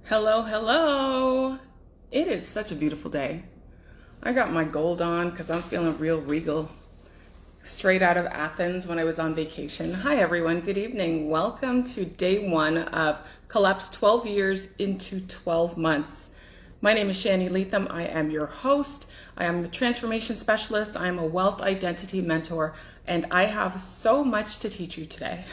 Hello, hello. It is such a beautiful day. I got my gold on because I'm feeling real regal. Straight out of Athens when I was on vacation. Hi, everyone. Good evening. Welcome to day one of Collapse 12 Years into 12 Months. My name is Shani Leatham. I am your host. I am a transformation specialist. I am a wealth identity mentor, and I have so much to teach you today.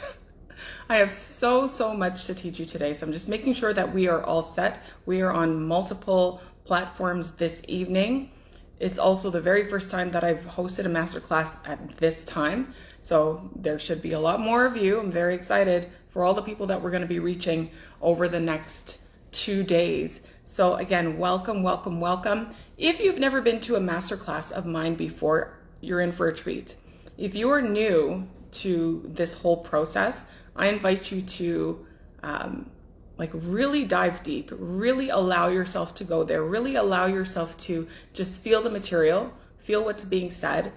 I have so much to teach you today. So I'm just making sure that we are all set. We are on multiple platforms this evening. It's also the very first time that I've hosted a masterclass at this time. So there should be a lot more of you. I'm very excited for all the people that we're going to be reaching over the next 2 days. So again, welcome, welcome, welcome. If you've never been to a masterclass of mine before, you're in for a treat. If you are new to this whole process, I invite you to really dive deep, really allow yourself to go there, really allow yourself to just feel the material, feel what's being said,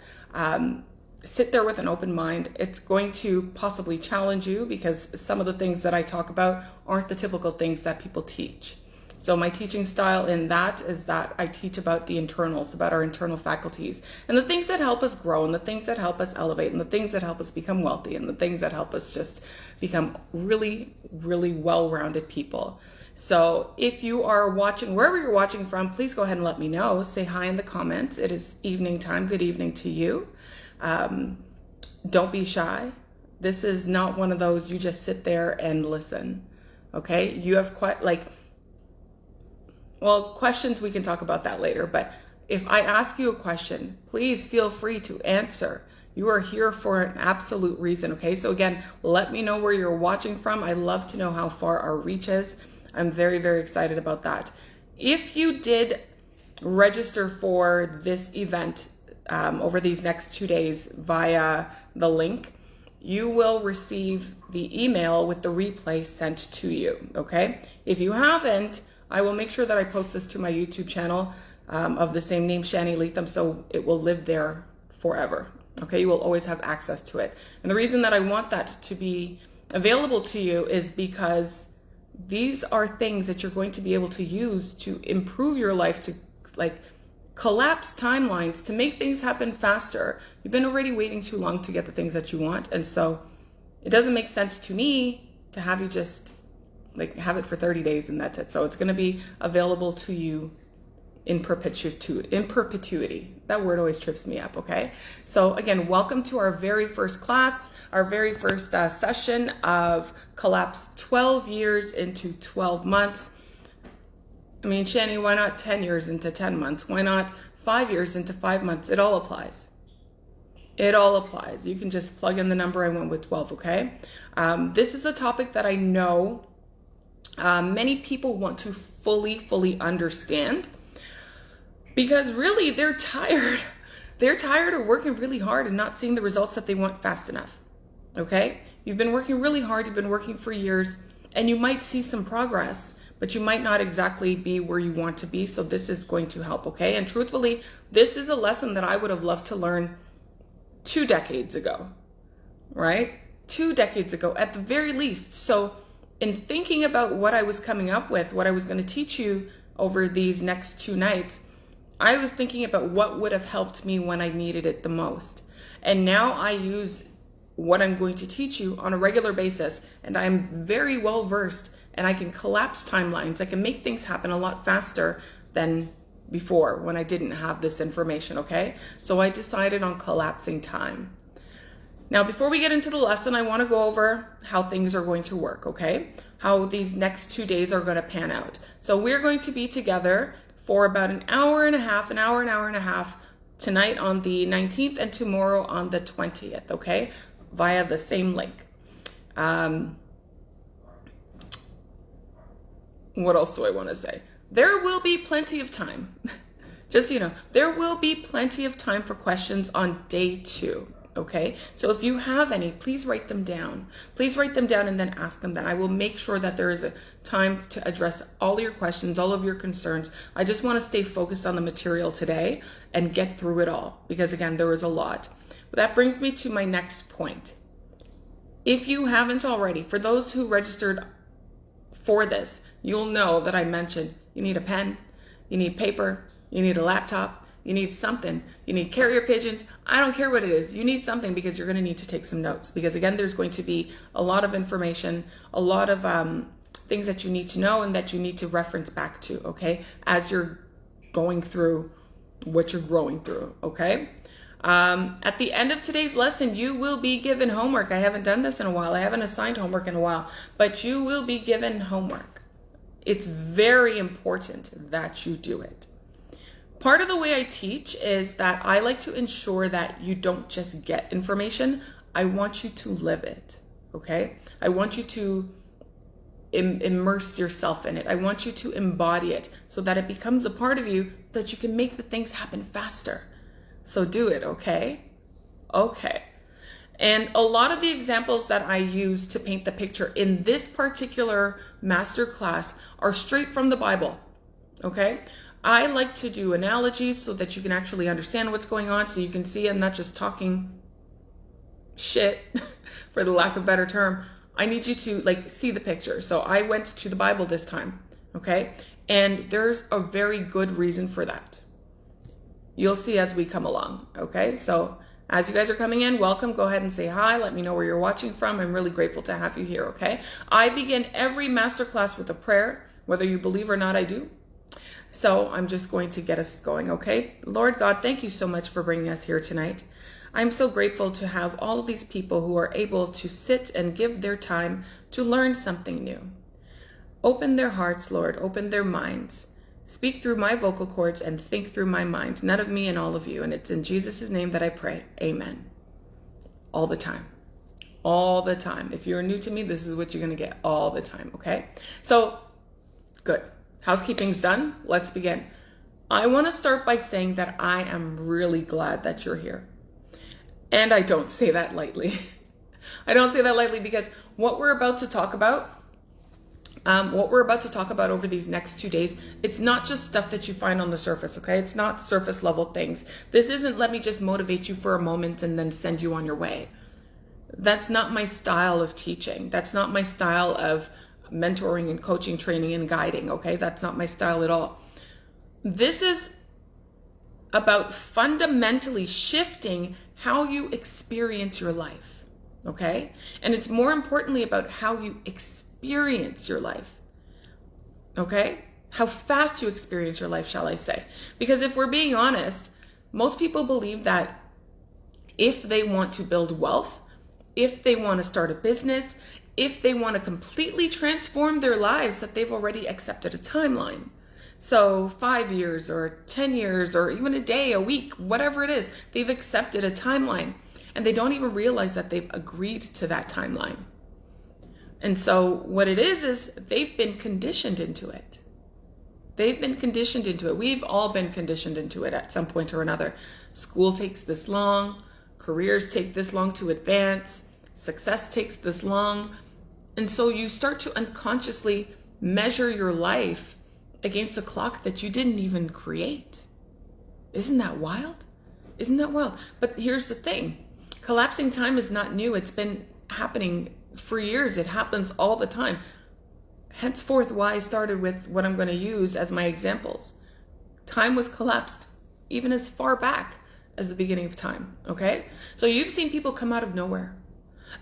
sit there with an open mind. It's going to possibly challenge you because some of the things that I talk about aren't the typical things that people teach. So my teaching style in that is that I teach about the internals, about our internal faculties, and the things that help us grow, and the things that help us elevate, and the things that help us become wealthy, and the things that help us just become really, really well-rounded people. So if you are watching, wherever you're watching from, please go ahead and let me know. Say hi in the comments. It is evening time. Good evening to you. Don't be shy. This is not one of those you just sit there and listen. Okay? You have questions, we can talk about that later. But if I ask you a question, please feel free to answer. You are here for an absolute reason, okay? So again, let me know where you're watching from. I love to know how far our reach is. I'm very, very excited about that. If you did register for this event over these next 2 days via the link, you will receive the email with the replay sent to you, okay? If you haven't, I will make sure that I post this to my YouTube channel of the same name, Shani Leatham, so it will live there forever. Okay, you will always have access to it. And the reason that I want that to be available to you is because these are things that you're going to be able to use to improve your life, to collapse timelines, to make things happen faster. You've been already waiting too long to get the things that you want. And so it doesn't make sense to me to have you just have it for 30 days and that's it. So it's going to be available to you in perpetuity. That word always trips me up, okay? So again, welcome to our very first class, our very first session of Collapse 12 Years into 12 Months. I mean, Shani, why not 10 years into 10 months? Why not 5 years into 5 months? It all applies. It all applies. You can just plug in the number. I went with 12, okay? This is a topic that I know many people want to fully understand, because really they're tired. They're tired of working really hard and not seeing the results that they want fast enough. Okay? You've been working really hard. You've been working for years, and you might see some progress, but you might not exactly be where you want to be. So this is going to help. Okay? And truthfully, this is a lesson that I would have loved to learn 2 decades ago, right? 2 decades ago at the very least. So in thinking about what I was coming up with, what I was going to teach you over these next 2 nights, I was thinking about what would have helped me when I needed it the most. And now I use what I'm going to teach you on a regular basis, and I'm very well versed, and I can collapse timelines. I can make things happen a lot faster than before when I didn't have this information, okay? So I decided on collapsing time. Now, before we get into the lesson, I want to go over how things are going to work, okay? How these next 2 days are going to pan out. So we're going to be together for about an hour and a half tonight on the 19th and tomorrow on the 20th, okay? Via the same link. What else do I want to say? There will be plenty of time. Just so you know, there will be plenty of time for questions on day 2. Okay, so if you have any, please write them down. Please write them down and then ask them. Then I will make sure that there is a time to address all your questions, all of your concerns. I just want to stay focused on the material today and get through it all, because again, there is a lot. But that brings me to my next point. If you haven't already, for those who registered for this, you'll know that I mentioned you need a pen, you need paper, you need a laptop, you need something, you need carrier pigeons. I don't care what it is. You need something because you're going to need to take some notes, because again, there's going to be a lot of information, a lot of things that you need to know and that you need to reference back to, okay, as you're going through what you're growing through, okay? At the end of today's lesson, you will be given homework. I haven't done this in a while. I haven't assigned homework in a while, but you will be given homework. It's very important that you do it. Part of the way I teach is that I like to ensure that you don't just get information. I want you to live it, okay? I want you to immerse yourself in it. I want you to embody it so that it becomes a part of you, so that you can make the things happen faster. So do it, okay? Okay. And a lot of the examples that I use to paint the picture in this particular masterclass are straight from the Bible, okay? I like to do analogies so that you can actually understand what's going on, so you can see I'm not just talking shit, for the lack of a better term. I need you to like see the picture. So I went to the Bible this time, okay? And there's a very good reason for that. You'll see as we come along, okay? So as you guys are coming in, welcome. Go ahead and say hi. Let me know where you're watching from. I'm really grateful to have you here, okay? I begin every masterclass with a prayer. Whether you believe or not, I do. So I'm just going to get us going, okay? Lord God, thank you so much for bringing us here tonight. I'm so grateful to have all of these people who are able to sit and give their time to learn something new. Open their hearts, Lord. Open their minds. Speak through my vocal cords and think through my mind. None of me and all of you. And it's in Jesus' name that I pray. Amen. All the time. All the time. If you're new to me, this is what you're going to get all the time, okay? So, good. Housekeeping's done. Let's begin. I want to start by saying that I am really glad that you're here. And I don't say that lightly. I don't say that lightly because what we're about to talk about, over these next 2 days, it's not just stuff that you find on the surface, okay? It's not surface level things. This isn't let me just motivate you for a moment and then send you on your way. That's not my style of teaching. That's not my style of mentoring and coaching, training and guiding, okay? That's not my style at all. This is about fundamentally shifting how you experience your life, okay? And it's more importantly about how you experience your life, okay? How fast you experience your life, shall I say. Because if we're being honest, most people believe that if they want to build wealth, if they want to start a business, if they want to completely transform their lives, that they've already accepted a timeline. So 5 years or 10 years or even a day, a week, whatever it is, they've accepted a timeline and they don't even realize that they've agreed to that timeline. And so what it is they've been conditioned into it. They've been conditioned into it. We've all been conditioned into it at some point or another. School takes this long, careers take this long to advance, success takes this long. And so you start to unconsciously measure your life against a clock that you didn't even create. Isn't that wild? Isn't that wild? But here's the thing. Collapsing time is not new. It's been happening for years. It happens all the time. Henceforth, why I started with what I'm going to use as my examples. Time was collapsed even as far back as the beginning of time, okay? So you've seen people come out of nowhere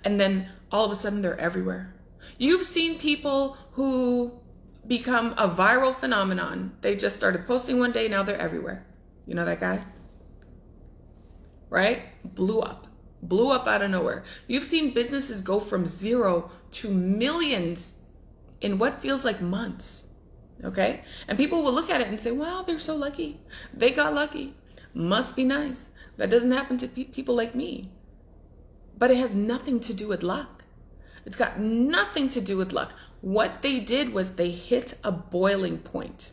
and then all of a sudden they're everywhere. You've seen people who become a viral phenomenon. They just started posting one day, now they're everywhere. You know that guy? Right? Blew up out of nowhere. You've seen businesses go from 0 to millions in what feels like months, okay? And people will look at it and say, wow, they're so lucky. They got lucky. Must be nice. That doesn't happen to people like me. But it has nothing to do with luck. It's got nothing to do with luck. What they did was they hit a boiling point,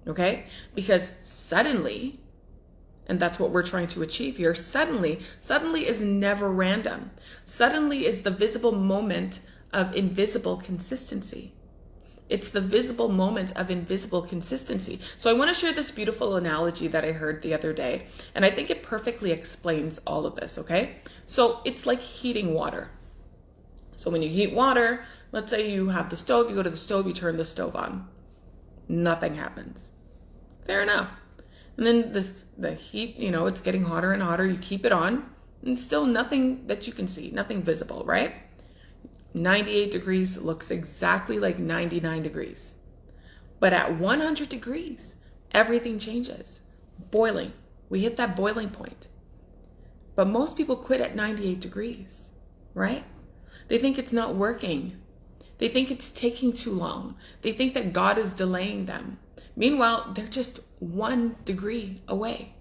okay? Because suddenly, and that's what we're trying to achieve here, suddenly is never random. Suddenly is the visible moment of invisible consistency. It's the visible moment of invisible consistency. So I want to share this beautiful analogy that I heard the other day, and I think it perfectly explains all of this, okay? So it's like heating water. So when you heat water, let's say you have the stove, you go to the stove, you turn the stove on. Nothing happens. Fair enough. And then the heat, it's getting hotter and hotter. You keep it on, and still nothing that you can see, nothing visible, right? 98 degrees looks exactly like 99 degrees. But at 100 degrees, everything changes. Boiling. We hit that boiling point. But most people quit at 98 degrees, right? They think it's not working. They think it's taking too long. They think that God is delaying them. Meanwhile, they're just 1 degree away.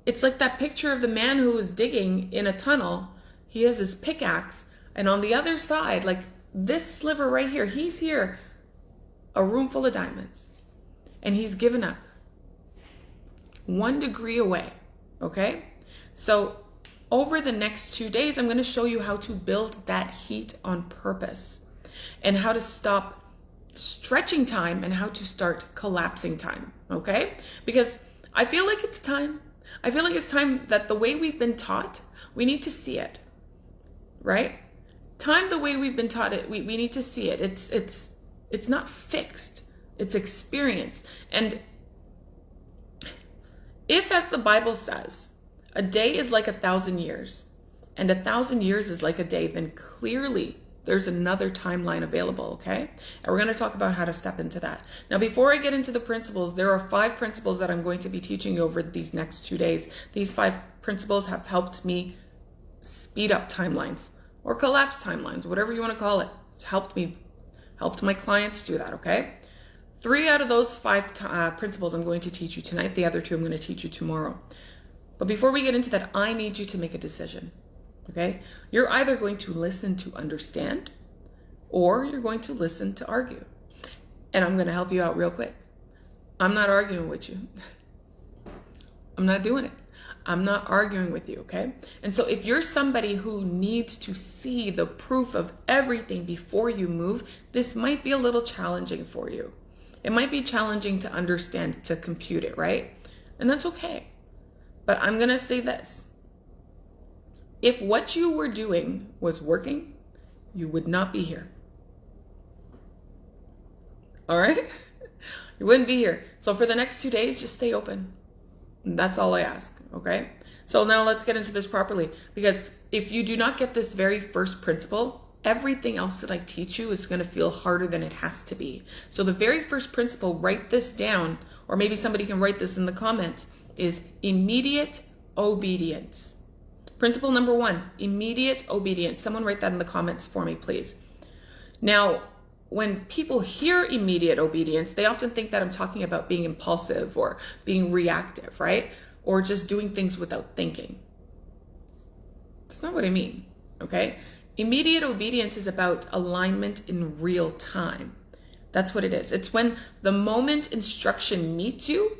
It's like that picture of the man who was digging in a tunnel. He has his pickaxe, and on the other side, like this sliver right here, he's here, a room full of diamonds, and he's given up. 1 degree away, okay? So over the next 2 days, I'm going to show you how to build that heat on purpose and how to stop stretching time and how to start collapsing time, okay? Because I feel like it's time. I feel like it's time that the way we've been taught, we need to see it, right? Time the way we've been taught it, we need to see it. It's not fixed. It's experienced. And if, as the Bible says, a day is like 1,000 years, and 1,000 years is like a day, then clearly there's another timeline available, okay? And we're going to talk about how to step into that. Now, before I get into the principles, there are 5 principles that I'm going to be teaching you over these next 2 days. These 5 principles have helped me speed up timelines or collapse timelines, whatever you want to call it. It's helped my clients do that, okay? 3 out of those 5 principles I'm going to teach you tonight. The other 2 I'm going to teach you tomorrow. But before we get into that, I need you to make a decision, okay? You're either going to listen to understand, or you're going to listen to argue. And I'm going to help you out real quick. I'm not arguing with you. I'm not doing it. I'm not arguing with you, okay? And so if you're somebody who needs to see the proof of everything before you move, this might be a little challenging for you. It might be challenging to understand, to compute it, right? And that's okay. But I'm going to say this. If what you were doing was working, you would not be here. All right? You wouldn't be here. So for the next 2 days, just stay open. That's all I ask, okay? So now let's get into this properly, because if you do not get this very first principle, everything else that I teach you is going to feel harder than it has to be. So the very first principle, write this down, or maybe somebody can write this in the comments, is immediate obedience. Principle number 1, immediate obedience. Someone write that in the comments for me, please. Now, when people hear immediate obedience, they often think that I'm talking about being impulsive or being reactive, right? Or just doing things without thinking. That's not what I mean, okay? Immediate obedience is about alignment in real time. That's what it is. It's when the moment instruction meets you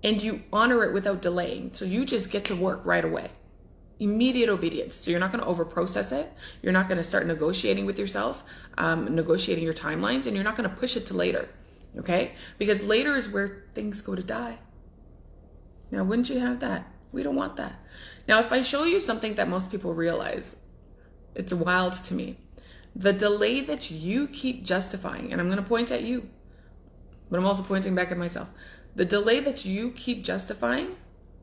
and you honor it without delaying. So you just get to work right away. Immediate obedience. So you're not going to over-process it. You're not going to start negotiating with yourself, negotiating your timelines, and you're not going to push it to later, okay? Because later is where things go to die. Now, wouldn't you have that? We don't want that. Now, if I show you something that most people realize, it's wild to me. The delay that you keep justifying, and I'm going to point at you, but I'm also pointing back at myself. The delay that you keep justifying,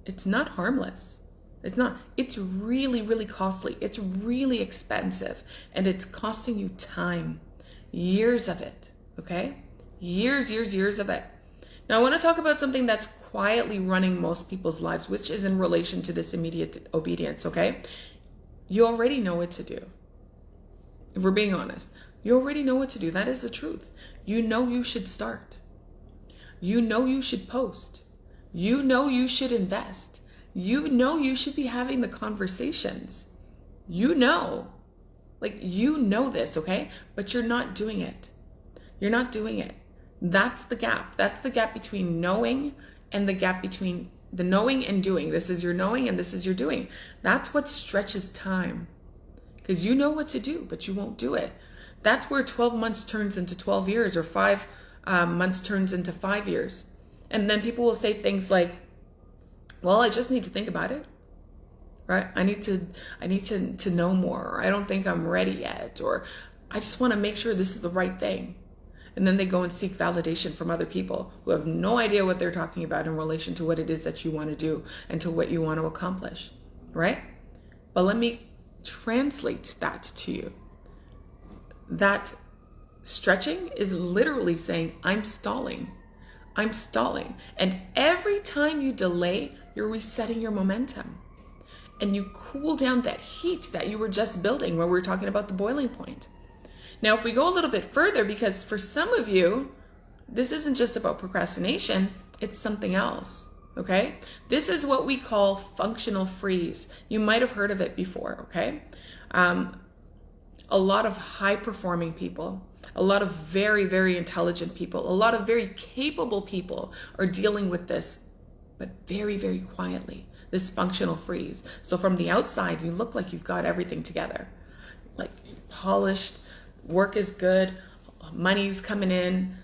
it's not harmless. It's not. It's really, really costly. It's really expensive. And it's costing you time. Years of it. Okay? Years of it. Now, I want to talk about something that's quietly running most people's lives, which is in relation to this immediate obedience, okay? You already know what to do. If we're being honest, you already know what to do. That is the truth. You know you should start. You know you should post. You know you should invest. You know you should be having the conversations. You know this, okay? But you're not doing it. You're not doing it. That's the gap. That's the gap between knowing and the gap between the knowing and doing. This is your knowing and this is your doing. That's what stretches time. Because you know what to do, but you won't do it. That's where 12 months turns into 12 years or 5 months turns into 5 years. And then people will say things like, well, I just need to think about it. right? I need to know more, or I don't think I'm ready yet, or I just want to make sure this is the right thing. And then they go and seek validation from other people who have no idea what they're talking about in relation to what it is that you want to do and to what you want to accomplish, right? But let me translate that to you. That stretching is literally saying, I'm stalling. I'm stalling. And every time you delay, you're resetting your momentum. And you cool down that heat that you were just building when we were talking about the boiling point. Now, if we go a little bit further, because for some of you, this isn't just about procrastination, it's something else, okay? This is what we call functional freeze. You might have heard of it before, okay? A lot of high-performing people, a lot of very, very intelligent people, a lot of very capable people are dealing with this, but very, very quietly, this functional freeze. So from the outside, you look like you've got everything together, like polished, work is good, money's coming in,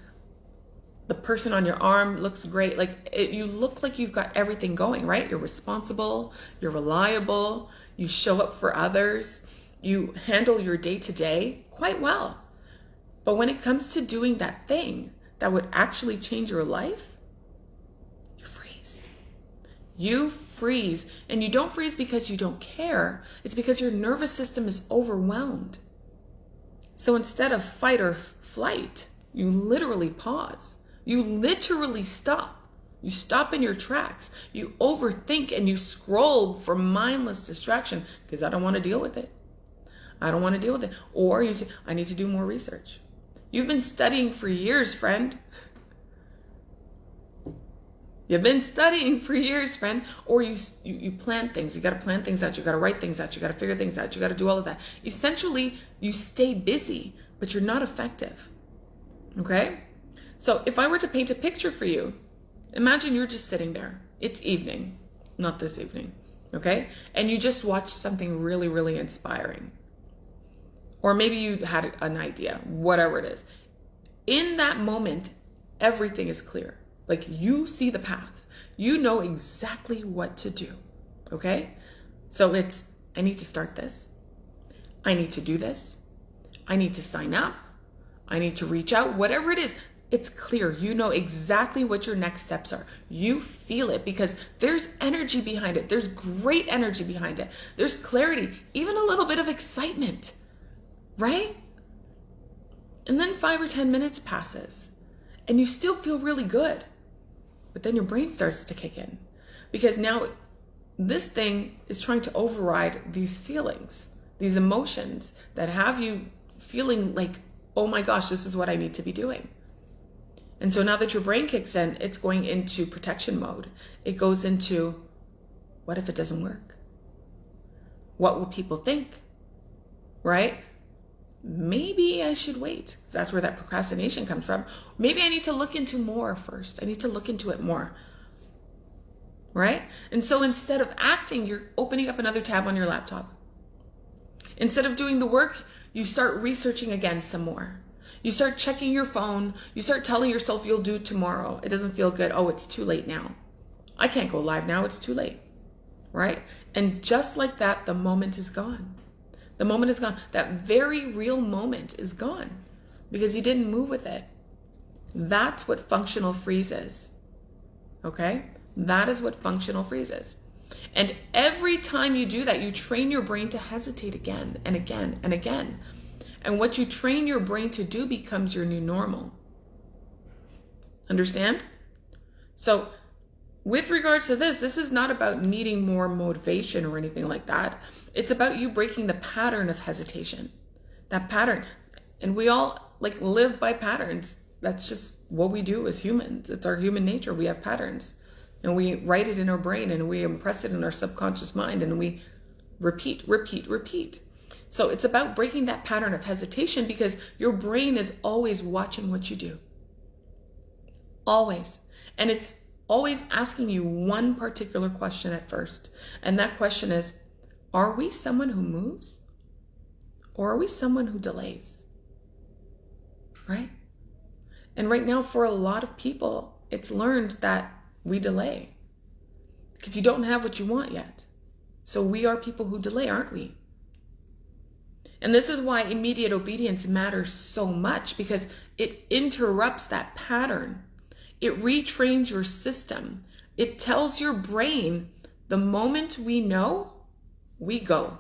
the person on your arm looks great. You look like you've got everything going, right? You're responsible, you're reliable, you show up for others, you handle your day-to-day quite well. But when it comes to doing that thing that would actually change your life, you freeze. You freeze. And you don't freeze because you don't care. It's because your nervous system is overwhelmed. So instead of fight or flight, you literally pause. You literally stop. You stop in your tracks. You overthink and you scroll for mindless distraction because I don't want to deal with it. I don't want to deal with it. Or you say, I need to do more research. You've been studying for years, friend. You've been studying for years, friend. Or you plan things. You got to plan things out. You got to write things out. You got to figure things out. You got to do all of that. Essentially, you stay busy, but you're not effective. Okay? So if I were to paint a picture for you, imagine you're just sitting there. It's evening, not this evening. Okay? And you just watched something really, really inspiring. Or maybe you had an idea, whatever it is. In that moment, everything is clear. Like you see the path. You know exactly what to do. Okay? So it's, I need to start this. I need to do this. I need to sign up. I need to reach out. Whatever it is, it's clear. You know exactly what your next steps are. You feel it because there's energy behind it. There's great energy behind it. There's clarity, even a little bit of excitement. Right? And then 5 or 10 minutes passes and you still feel really good. But then your brain starts to kick in because now this thing is trying to override these feelings, these emotions that have you feeling like, oh my gosh, this is what I need to be doing. And so now that your brain kicks in, it's going into protection mode. It goes into, what if it doesn't work? What will people think? Right? Maybe I should wait. That's where that procrastination comes from. Maybe I need to look into more first. I need to look into it more. Right? And so instead of acting, you're opening up another tab on your laptop. Instead of doing the work, you start researching again some more. You start checking your phone. You start telling yourself you'll do it tomorrow. It doesn't feel good. Oh, it's too late now. I can't go live now. It's too late. Right? And just like that, the moment is gone. The moment is gone. That very real moment is gone because you didn't move with it. That's what functional freeze is. Okay? That is what functional freeze is. And every time you do that, you train your brain to hesitate again and again and again. And what you train your brain to do becomes your new normal. Understand? So with regards to this is not about needing more motivation or anything like that. It's about you breaking the pattern of hesitation. That pattern. And we all live by patterns. That's just what we do as humans. It's our human nature. We have patterns. And we write it in our brain and we impress it in our subconscious mind and we repeat, repeat, repeat. So it's about breaking that pattern of hesitation because your brain is always watching what you do. Always. And it's always asking you one particular question at first. And that question is, are we someone who moves? Or are we someone who delays? Right? And right now, for a lot of people, it's learned that we delay because you don't have what you want yet. So we are people who delay, aren't we? And this is why immediate obedience matters so much, because it interrupts that pattern. It retrains your system. It tells your brain, the moment we know, we go.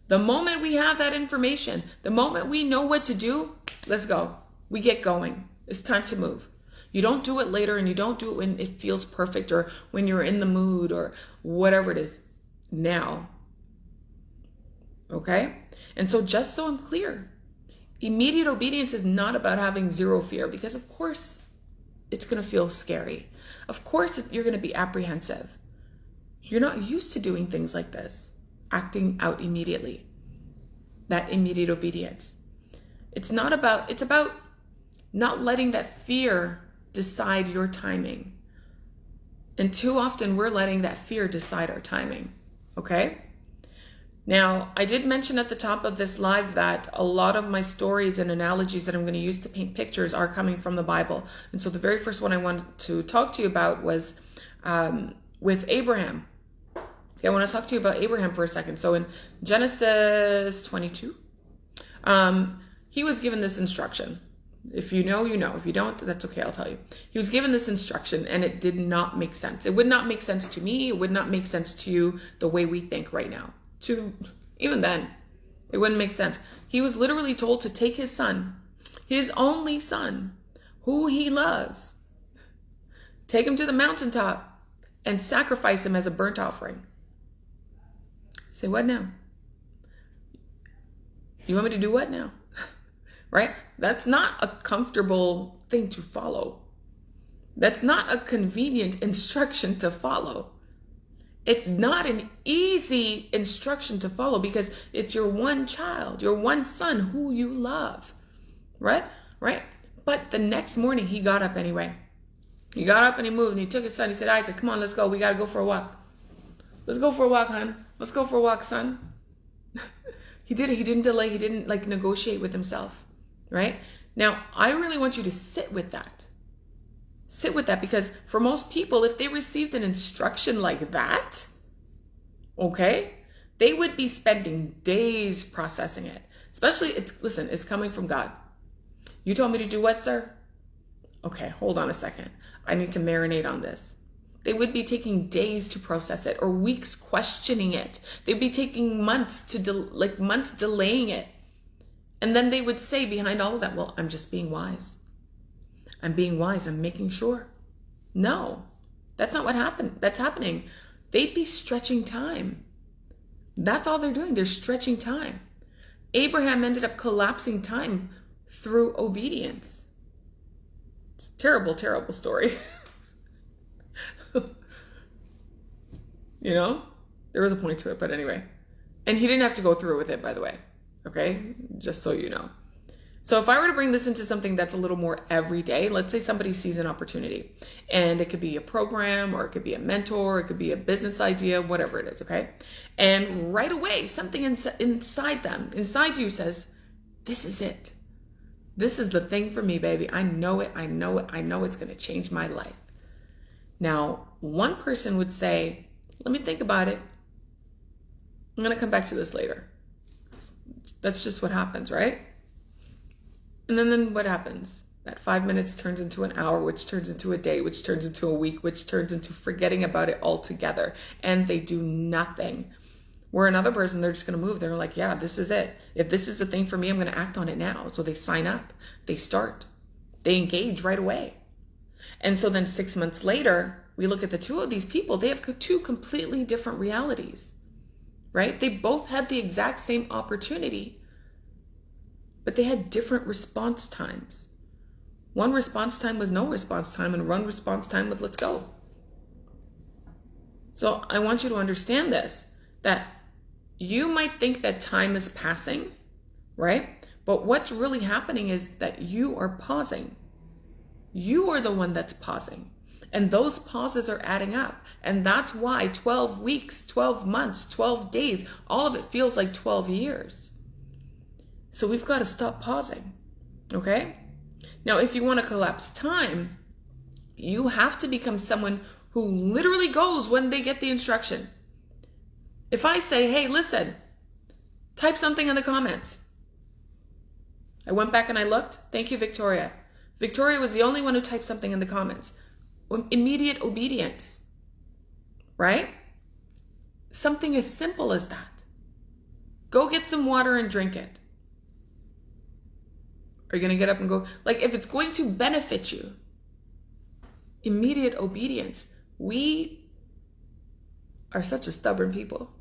The moment we have that information, the moment we know what to do, let's go. We get going. It's time to move. You don't do it later, and you don't do it when it feels perfect or when you're in the mood or whatever it is. Now. Okay? And so just so I'm clear, immediate obedience is not about having zero fear, because of course it's going to feel scary. Of course you're going to be apprehensive. You're not used to doing things like this, acting out immediately. That immediate obedience. It's about not letting that fear decide your timing. And too often we're letting that fear decide our timing. Okay? Now, I did mention at the top of this live that a lot of my stories and analogies that I'm going to use to paint pictures are coming from the Bible. And so the very first one I wanted to talk to you about was with Abraham. Okay, I want to talk to you about Abraham for a second. So in Genesis 22, he was given this instruction. If you know, you know. If you don't, that's okay, I'll tell you. He was given this instruction and it did not make sense. It would not make sense to me. It would not make sense to you the way we think right now. Even then, it wouldn't make sense. He was literally told to take his son, his only son, who he loves, take him to the mountaintop and sacrifice him as a burnt offering. Say, what now? You want me to do what now? Right? That's not a comfortable thing to follow. That's not a convenient instruction to follow. It's not an easy instruction to follow, because it's your one child, your one son who you love, right? But the next morning he got up anyway. He got up and he moved and he took his son. He said, Isaac, come on, let's go. We got to go for a walk. Let's go for a walk, hon. Let's go for a walk, son. He did it. He didn't delay. He didn't negotiate with himself, right? Now, I really want you to sit with that. Sit with that, because for most people, if they received an instruction like that, okay, they would be spending days processing it. Especially, it's coming from God. You told me to do what, sir? Okay, hold on a second. I need to marinate on this. They would be taking days to process it, or weeks questioning it. They'd be taking months months delaying it. And then they would say behind all of that, well, I'm just being wise. I'm being wise. I'm making sure. No, that's not what happened. That's happening. They'd be stretching time. That's all they're doing. They're stretching time. Abraham ended up collapsing time through obedience. It's a terrible, terrible story. There was a point to it, but anyway. And he didn't have to go through with it, by the way. Okay? Just so you know. So if I were to bring this into something that's a little more everyday, let's say somebody sees an opportunity, and it could be a program, or it could be a mentor, it could be a business idea, whatever it is, okay? And right away, something inside you says, this is it. This is the thing for me, baby. I know it. I know it. I know it's going to change my life. Now, one person would say, let me think about it. I'm going to come back to this later. That's just what happens, right? And then what happens? That 5 minutes turns into an hour, which turns into a day, which turns into a week, which turns into forgetting about it altogether. And they do nothing. Where another person, they're just going to move. They're like, yeah, this is it. If this is the thing for me, I'm going to act on it now. So they sign up, they start, they engage right away. And so then 6 months later, we look at the two of these people. They have two completely different realities, right? They both had the exact same opportunity, but they had different response times. One response time was no response time, and one response time was let's go. So I want you to understand this, that you might think that time is passing, right? But what's really happening is that you are pausing. You are the one that's pausing. And those pauses are adding up. And that's why 12 weeks, 12 months, 12 days, all of it feels like 12 years. So we've got to stop pausing, okay? Now, if you want to collapse time, you have to become someone who literally goes when they get the instruction. If I say, hey, listen, type something in the comments. I went back and I looked. Thank you, Victoria. Victoria was the only one who typed something in the comments. Immediate obedience, right? Something as simple as that. Go get some water and drink it. Are you going to get up and go? Like, if it's going to benefit you, immediate obedience. We are such a stubborn people.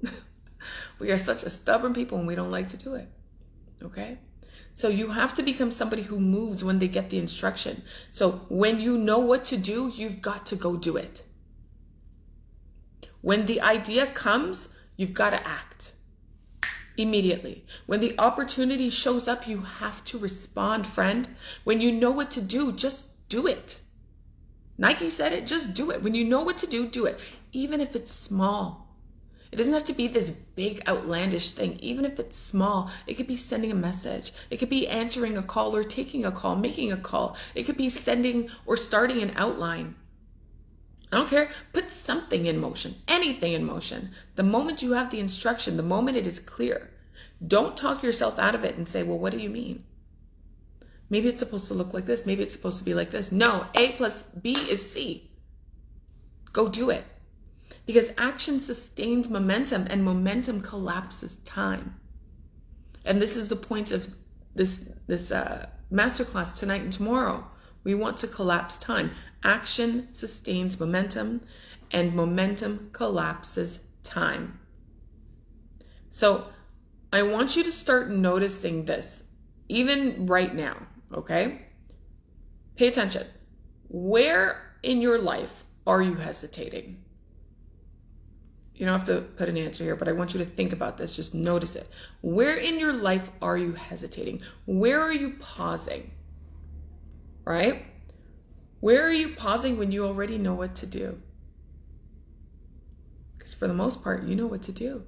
We are such a stubborn people and we don't like to do it. Okay? So you have to become somebody who moves when they get the instruction. So when you know what to do, you've got to go do it. When the idea comes, you've got to act immediately. When the opportunity shows up, you have to respond, friend. When you know what to do, just do it. Nike said it, just do it. When you know what to do, do it. Even if it's small. It doesn't have to be this big outlandish thing. Even if it's small, it could be sending a message. It could be answering a call or taking a call, making a call. It could be sending or starting an outline. I don't care. Put something in motion, anything in motion. The moment you have the instruction, the moment it is clear, don't talk yourself out of it and say, well, what do you mean? Maybe it's supposed to look like this. Maybe it's supposed to be like this. No, A plus B is C. Go do it. Because action sustains momentum and momentum collapses time. And this is the point of this masterclass tonight and tomorrow. We want to collapse time. Action sustains momentum and momentum collapses time. So I want you to start noticing this even right now, okay? Pay attention. Where in your life are you hesitating? You don't have to put an answer here, but I want you to think about this. Just notice it. Where in your life are you hesitating? Where are you pausing? Right? Where are you pausing when you already know what to do? Because for the most part, you know what to do.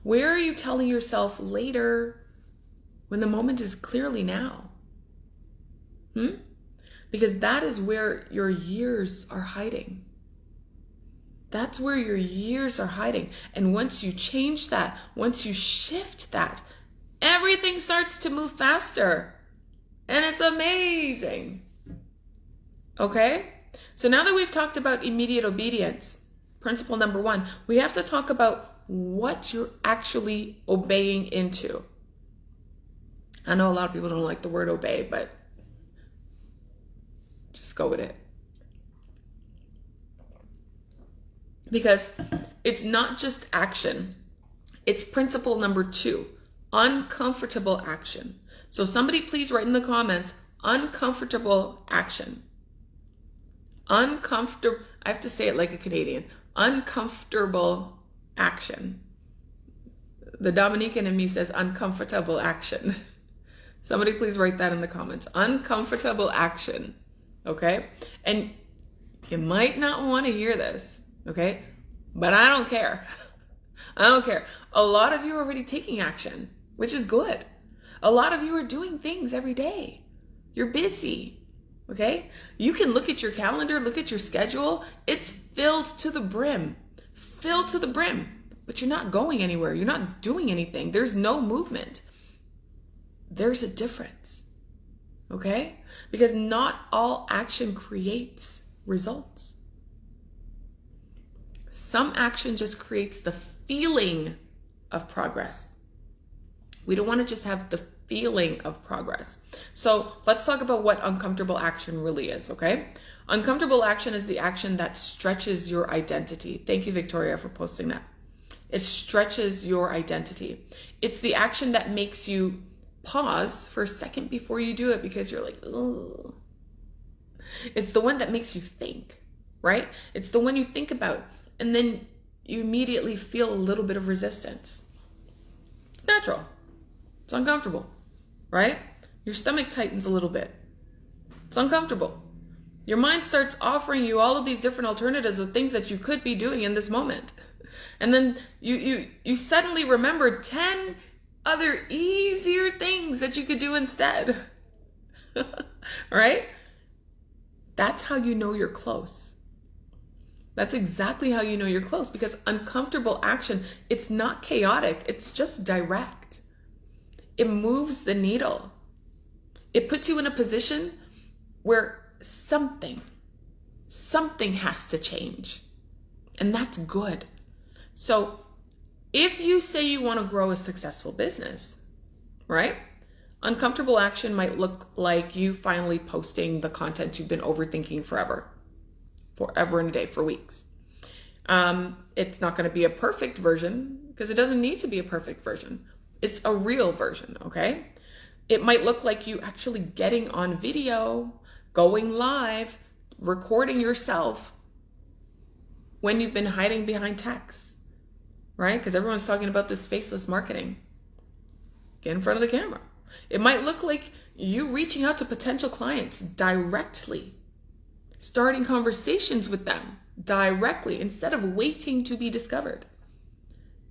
Where are you telling yourself later when the moment is clearly now? Because that is where your years are hiding. That's where your years are hiding. And once you change that, once you shift that, everything starts to move faster. And it's amazing. Okay? So now that we've talked about immediate obedience, principle number 1, we have to talk about what you're actually obeying into. I know a lot of people don't like the word obey, but just go with it. Because it's not just action. It's principle number 2, uncomfortable action. So somebody please write in the comments, uncomfortable action. Uncomfortable, I have to say it like a Canadian, uncomfortable action. The Dominican in me says uncomfortable action. Somebody please write that in the comments. Uncomfortable action, okay? And you might not want to hear this, okay? But I don't care. I don't care. A lot of you are already taking action, which is good. A lot of you are doing things every day. You're busy, okay? You can look at your calendar, look at your schedule. It's filled to the brim, filled to the brim. But you're not going anywhere. You're not doing anything. There's no movement. There's a difference, okay? Because not all action creates results. Some action just creates the feeling of progress. We don't want to just have the feeling of progress. So let's talk about what uncomfortable action really is, okay? Uncomfortable action is the action that stretches your identity. Thank you, Victoria, for posting that. It stretches your identity. It's the action that makes you pause for a second before you do it because you're like, ugh. It's the one that makes you think, right? It's the one you think about and then you immediately feel a little bit of resistance. It's natural. It's uncomfortable, right? Your stomach tightens a little bit. It's uncomfortable. Your mind starts offering you all of these different alternatives of things that you could be doing in this moment. And then you suddenly remember 10 other easier things that you could do instead. Right? That's how you know you're close. That's exactly how you know you're close, because uncomfortable action, it's not chaotic. It's just direct. It moves the needle. It puts you in a position where something has to change. And that's good. So if you say you want to grow a successful business, right? Uncomfortable action might look like you finally posting the content you've been overthinking forever and a day, for weeks. It's not going to be a perfect version, because it doesn't need to be a perfect version. It's a real version, okay? It might look like you actually getting on video, going live, recording yourself when you've been hiding behind text, right? Because everyone's talking about this faceless marketing. Get in front of the camera. It might look like you reaching out to potential clients directly, starting conversations with them directly instead of waiting to be discovered.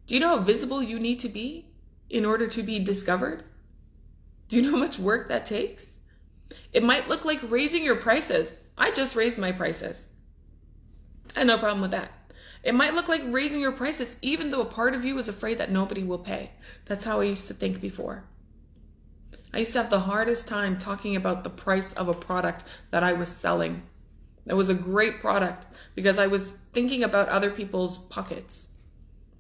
Do you know how visible you need to be in order to be discovered? Do you know how much work that takes? It might look like raising your prices. I just raised my prices. I had no problem with that. It might look like raising your prices even though a part of you is afraid that nobody will pay. That's how I used to think before. I used to have the hardest time talking about the price of a product that I was selling. It was a great product because I was thinking about other people's pockets.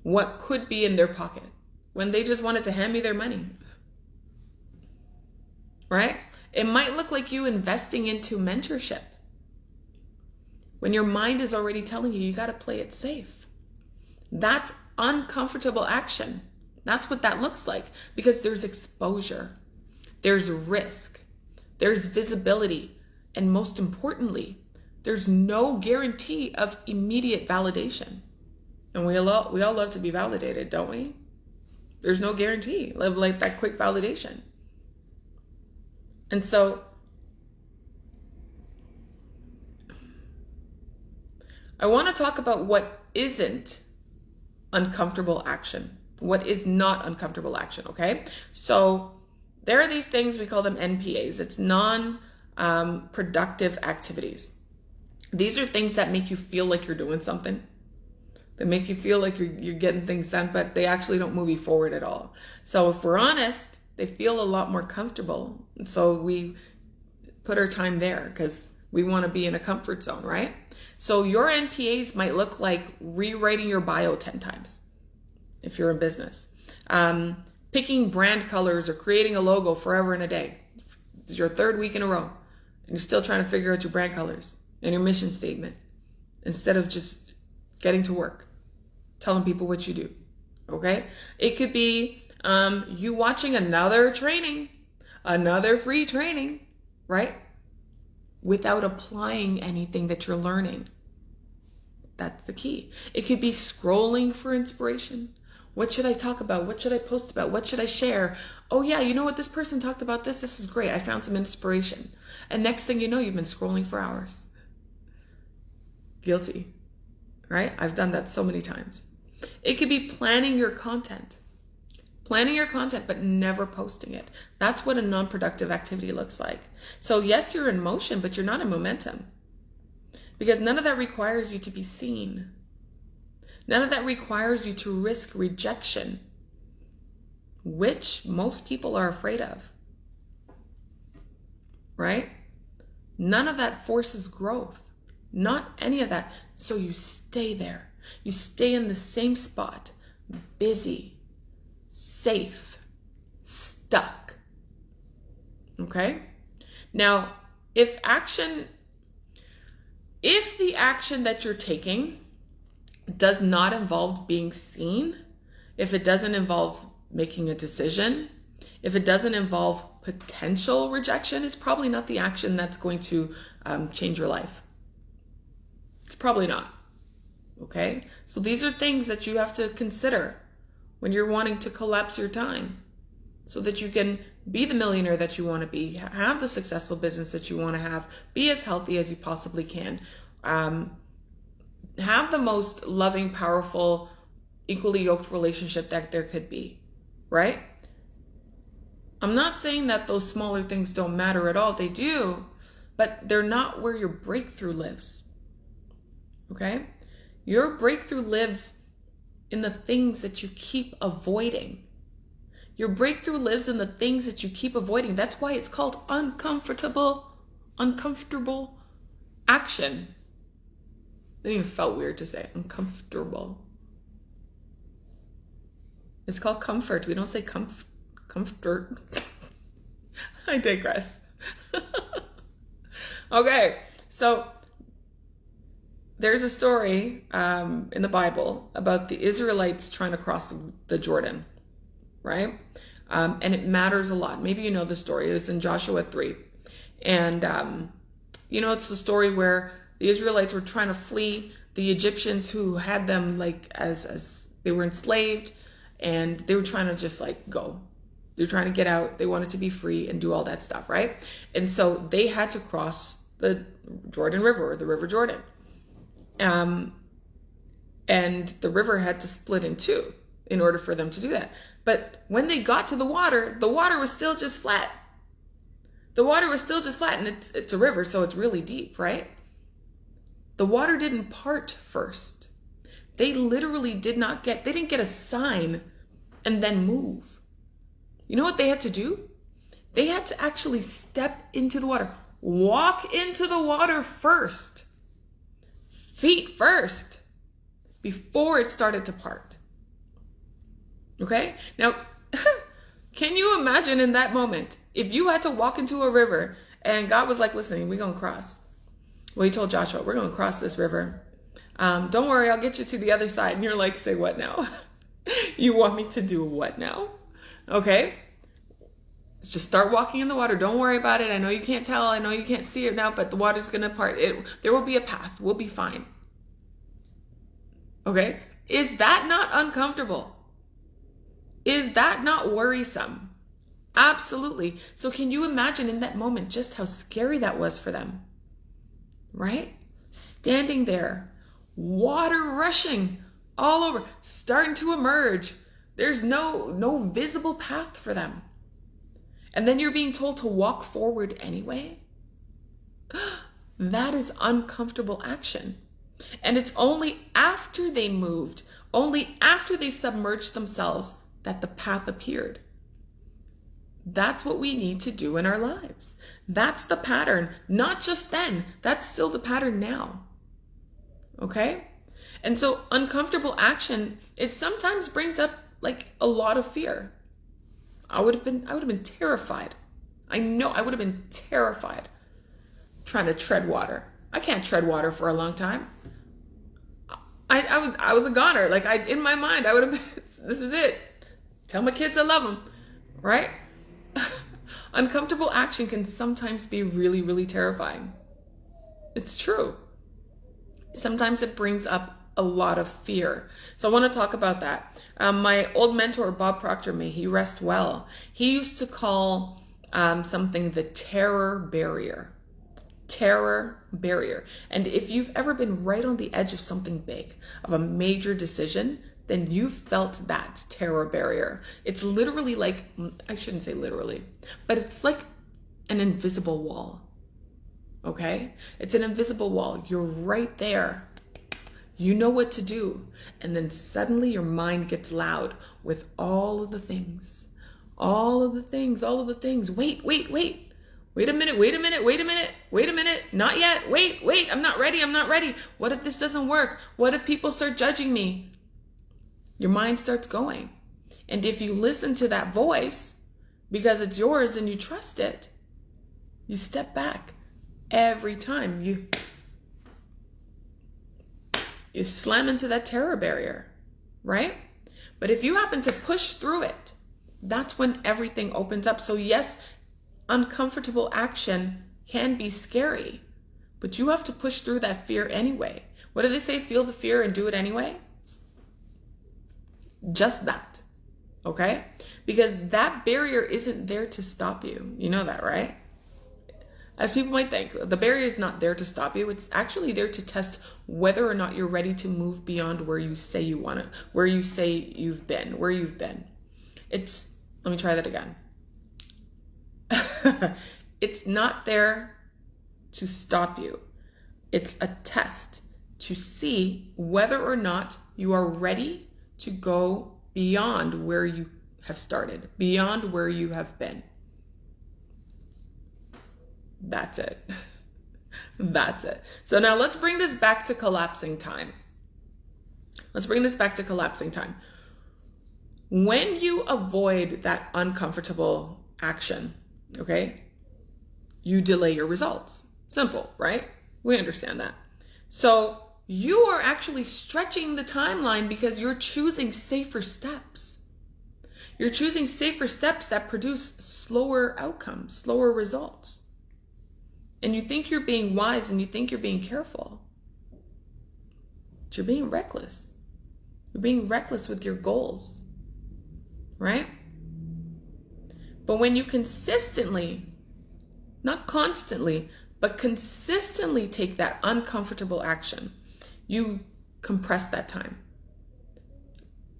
What could be in their pocket when they just wanted to hand me their money, right? It might look like you investing into mentorship when your mind is already telling you, you got to play it safe. That's uncomfortable action. That's what that looks like, because there's exposure, there's risk, there's visibility, and most importantly, there's no guarantee of immediate validation. And we all love to be validated, don't we? There's no guarantee of like that quick validation. And so I want to talk about what isn't uncomfortable action. What is not uncomfortable action, okay? So there are these things, we call them NPAs. It's non-productive activities. These are things that make you feel like you're doing something. They make you feel like you're getting things done, but they actually don't move you forward at all. So if we're honest, they feel a lot more comfortable. And so we put our time there because we want to be in a comfort zone, right? So your NPAs might look like rewriting your bio 10 times if you're in business. Picking brand colors or creating a logo forever and a day. It's your third week in a row and you're still trying to figure out your brand colors and your mission statement instead of just getting to work, telling people what you do, okay? It could be you watching another training, another free training, right? Without applying anything that you're learning. That's the key. It could be scrolling for inspiration. What should I talk about? What should I post about? What should I share? Oh yeah, you know what? This person talked about this. This is great. I found some inspiration. And next thing you know, you've been scrolling for hours. Guilty, right? I've done that so many times. It could be planning your content. Planning your content, but never posting it. That's what a non-productive activity looks like. So yes, you're in motion, but you're not in momentum. Because none of that requires you to be seen. None of that requires you to risk rejection, which most people are afraid of, right? None of that forces growth. Not any of that. So you stay there. You stay in the same spot, busy, safe, stuck. Okay? Now, if the action that you're taking does not involve being seen, if it doesn't involve making a decision, if it doesn't involve potential rejection, it's probably not the action that's going to change your life. It's probably not. Okay? So these are things that you have to consider when you're wanting to collapse your time so that you can be the millionaire that you want to be, have the successful business that you want to have, be as healthy as you possibly can, have the most loving, powerful, equally yoked relationship that there could be, right? I'm not saying that those smaller things don't matter at all. They do, but they're not where your breakthrough lives, okay? Your breakthrough lives in the things that you keep avoiding. Your breakthrough lives in the things that you keep avoiding. That's why it's called uncomfortable action. It even felt weird to say uncomfortable. It's called comfort. We don't say comfort. I digress. Okay, so there's a story in the Bible about the Israelites trying to cross the Jordan, right? And it matters a lot. Maybe you know the story. It's in Joshua 3. And, it's the story where the Israelites were trying to flee the Egyptians who had them like as they were enslaved, and they were trying to just like go. They were trying to get out. They wanted to be free and do all that stuff, right? And so they had to cross the Jordan River, or the River Jordan. And the river had to split in two in order for them to do that. But when they got to the water was still just flat. The water was still just flat, and it's a river, so it's really deep, right? The water didn't part first. They literally didn't get a sign and then move. You know what they had to do? They had to actually step into the water, walk into the water first, feet first, before it started to part. Okay? Now, can you imagine in that moment, if you had to walk into a river and God was like, listen, we're going to cross. Well, he told Joshua, we're going to cross this river. Don't worry, I'll get you to the other side. And you're like, say what now? You want me to do what now? Okay? Let's just start walking in the water. Don't worry about it. I know you can't tell. I know you can't see it now, but the water's going to part. There will be a path. We'll be fine. Okay? Is that not uncomfortable? Is that not worrisome? Absolutely. So can you imagine in that moment just how scary that was for them? Right? Standing there, water rushing all over, starting to emerge. There's no visible path for them. And then you're being told to walk forward anyway? That is uncomfortable action. And it's only after they moved, only after they submerged themselves, that the path appeared. That's what we need to do in our lives. That's the pattern. Not just then. That's still the pattern now. Okay? And so uncomfortable action, it sometimes brings up like a lot of fear. I would have been terrified. I know I would have been terrified trying to tread water. I can't tread water for a long time. I was a goner. Like in my mind, I would have been, this is it. Tell my kids I love them, right? Uncomfortable action can sometimes be really, really terrifying. It's true. Sometimes it brings up a lot of fear. So I want to talk about that. My old mentor, Bob Proctor, may he rest well, he used to call something the terror barrier. Terror barrier. And if you've ever been right on the edge of something big, of a major decision, then you felt that terror barrier. It's literally like, I shouldn't say literally, but it's like an invisible wall. Okay? It's an invisible wall. You're right there. You know what to do. And then suddenly your mind gets loud with all of the things. All of the things. Wait. Wait a minute. Not yet. Wait. I'm not ready. What if this doesn't work? What if people start judging me? Your mind starts going. And if you listen to that voice, because it's yours and you trust it, you step back every time. You slam into that terror barrier, right? But if you happen to push through it, that's when everything opens up. So yes, uncomfortable action can be scary, but you have to push through that fear anyway. What do they say? Feel the fear and do it anyway. Just that, okay? Because that barrier isn't there to stop you. You know that, right? As people might think, the barrier is not there to stop you. It's actually there to test whether or not you're ready to move beyond where you say you want to, where you say you've been. Let me try that again. It's not there to stop you. It's a test. to see whether or not you are ready to go beyond where you have started, beyond where you have been. That's it. That's it. So now let's bring this back to collapsing time. Let's bring this back to collapsing time. When you avoid that uncomfortable action, okay, you delay your results. Simple, right? We understand that. So you are actually stretching the timeline because you're choosing safer steps. You're choosing safer steps that produce slower outcomes, slower results. And you think you're being wise and you think you're being careful. But you're being reckless. You're being reckless with your goals, right? But when you consistently, not constantly, but consistently take that uncomfortable action, you compress that time.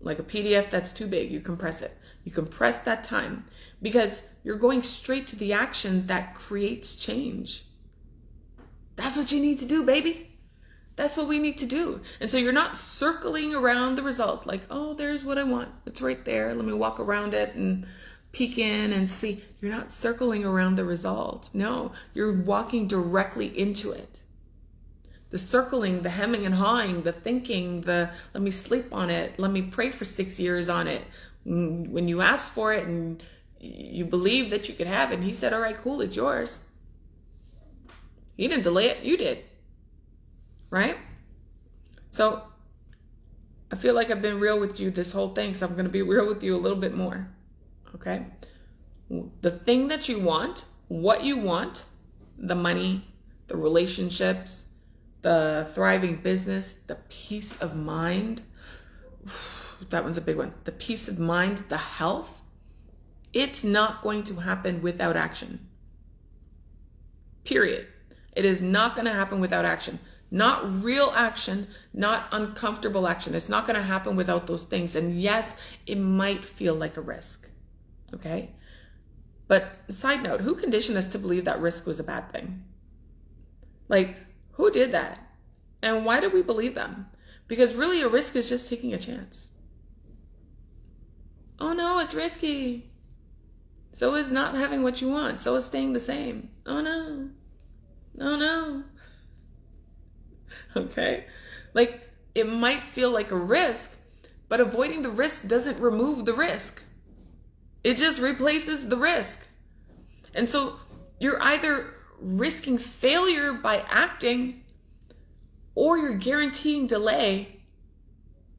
Like a PDF that's too big, you compress it. You compress that time because you're going straight to the action that creates change. That's what you need to do, baby. That's what we need to do. And so you're not circling around the result like, oh, there's what I want. It's right there. Let me walk around it and peek in and see. You're not circling around the result. No, you're walking directly into it. The circling, the hemming and hawing, the thinking, the let me sleep on it. Let me pray for 6 years on it. When you ask for it and you believe that you could have it, and he said, all right, cool, it's yours. He didn't delay it, you did. Right? So I feel like I've been real with you this whole thing, so I'm going to be real with you a little bit more. Okay? The thing that you want, what you want, the money, the relationships, the thriving business, the peace of mind. That one's a big one. The peace of mind, the health. It's not going to happen without action. Period. It is not going to happen without action. Not real action, not uncomfortable action. It's not going to happen without those things. And yes, it might feel like a risk. Okay? But side note, who conditioned us to believe that risk was a bad thing? Like, who did that? And why did we believe them? Because really a risk is just taking a chance. Oh no, it's risky. So is not having what you want. So is staying the same. Oh no. Oh no. Okay? Like, it might feel like a risk, but avoiding the risk doesn't remove the risk. It just replaces the risk. And so you're either risking failure by acting, or you're guaranteeing delay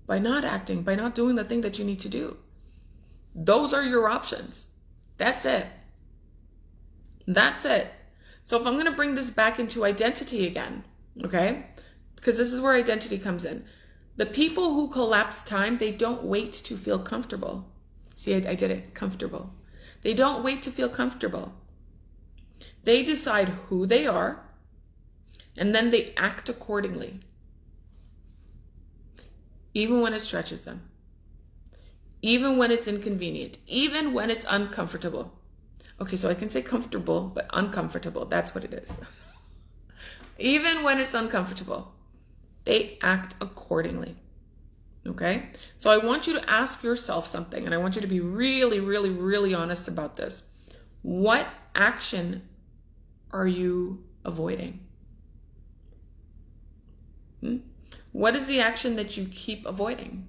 by not acting, by not doing the thing that you need to do. Those are your options. That's it. That's it. So if I'm going to bring this back into identity again, okay? Because this is where identity comes in. The people who collapse time, they don't wait to feel comfortable. See, I did it, comfortable. They don't wait to feel comfortable. They decide who they are, and then they act accordingly. Even when it stretches them. Even when it's inconvenient. Even when it's uncomfortable. Okay, so I can say comfortable, but uncomfortable. That's what it is. Even when it's uncomfortable, they act accordingly. Okay? So I want you to ask yourself something, and I want you to be really, really, really honest about this. What action are you avoiding? What is the action that you keep avoiding?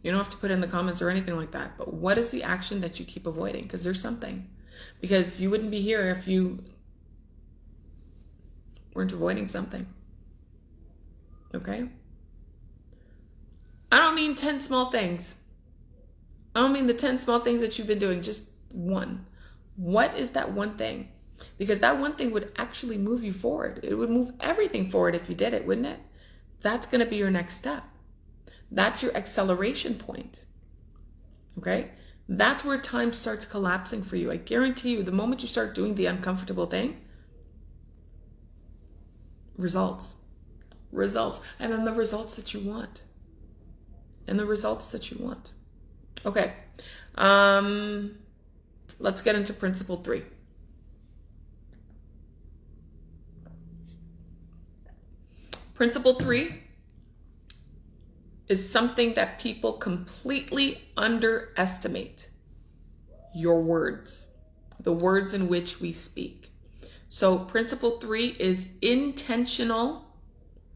You don't have to put it in the comments or anything like that, but what is the action that you keep avoiding? Because there's something. Because you wouldn't be here if you weren't avoiding something. Okay? I don't mean 10 small things. I don't mean the 10 small things that you've been doing, just one. What is that one thing? Because that one thing would actually move you forward. It would move everything forward if you did it, wouldn't it? That's going to be your next step. That's your acceleration point. Okay? That's where time starts collapsing for you. I guarantee you, the moment you start doing the uncomfortable thing, results. And then the results that you want. Okay. Let's get into principle 3. Principle 3 is something that people completely underestimate: your words, the words in which we speak. So principle 3 is intentional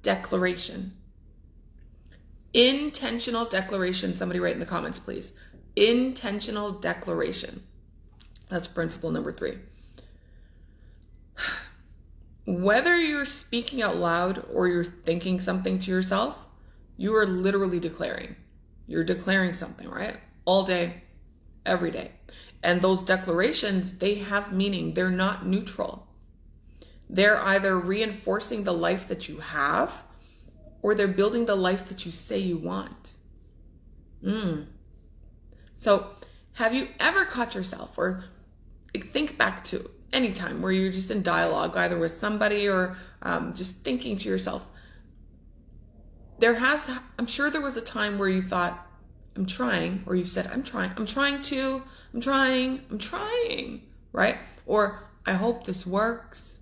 declaration. Intentional declaration. Somebody write in the comments, please. Intentional declaration. That's principle number 3. Whether you're speaking out loud or you're thinking something to yourself, you are literally declaring. You're declaring something, right? All day, every day. And those declarations, they have meaning. They're not neutral. They're either reinforcing the life that you have, or they're building the life that you say you want. So have you ever caught yourself, or think back to any time where you're just in dialogue, either with somebody or just thinking to yourself, I'm sure there was a time where you thought, I'm trying, or you said, I'm trying, right? Or I hope this works.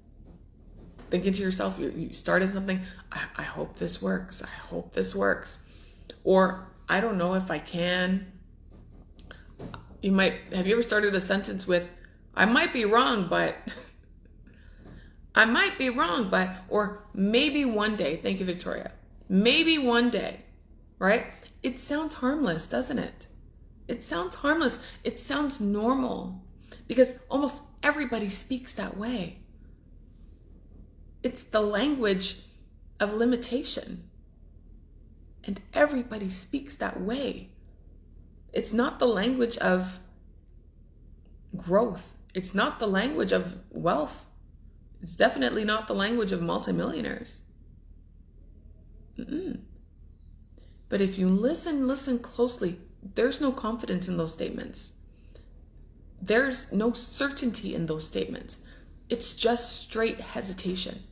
Thinking to yourself, you started something, I hope this works. I hope this works. Or I don't know if I can. Have you ever started a sentence with, I might be wrong, but, or maybe one day. Thank you, Victoria. Maybe one day, right? It sounds harmless, doesn't it? It sounds harmless. It sounds normal, because almost everybody speaks that way. It's the language of limitation, and everybody speaks that way. It's not the language of growth. It's not the language of wealth. It's definitely not the language of multimillionaires. But if you listen closely, there's no confidence in those statements. There's no certainty in those statements. It's just straight hesitation.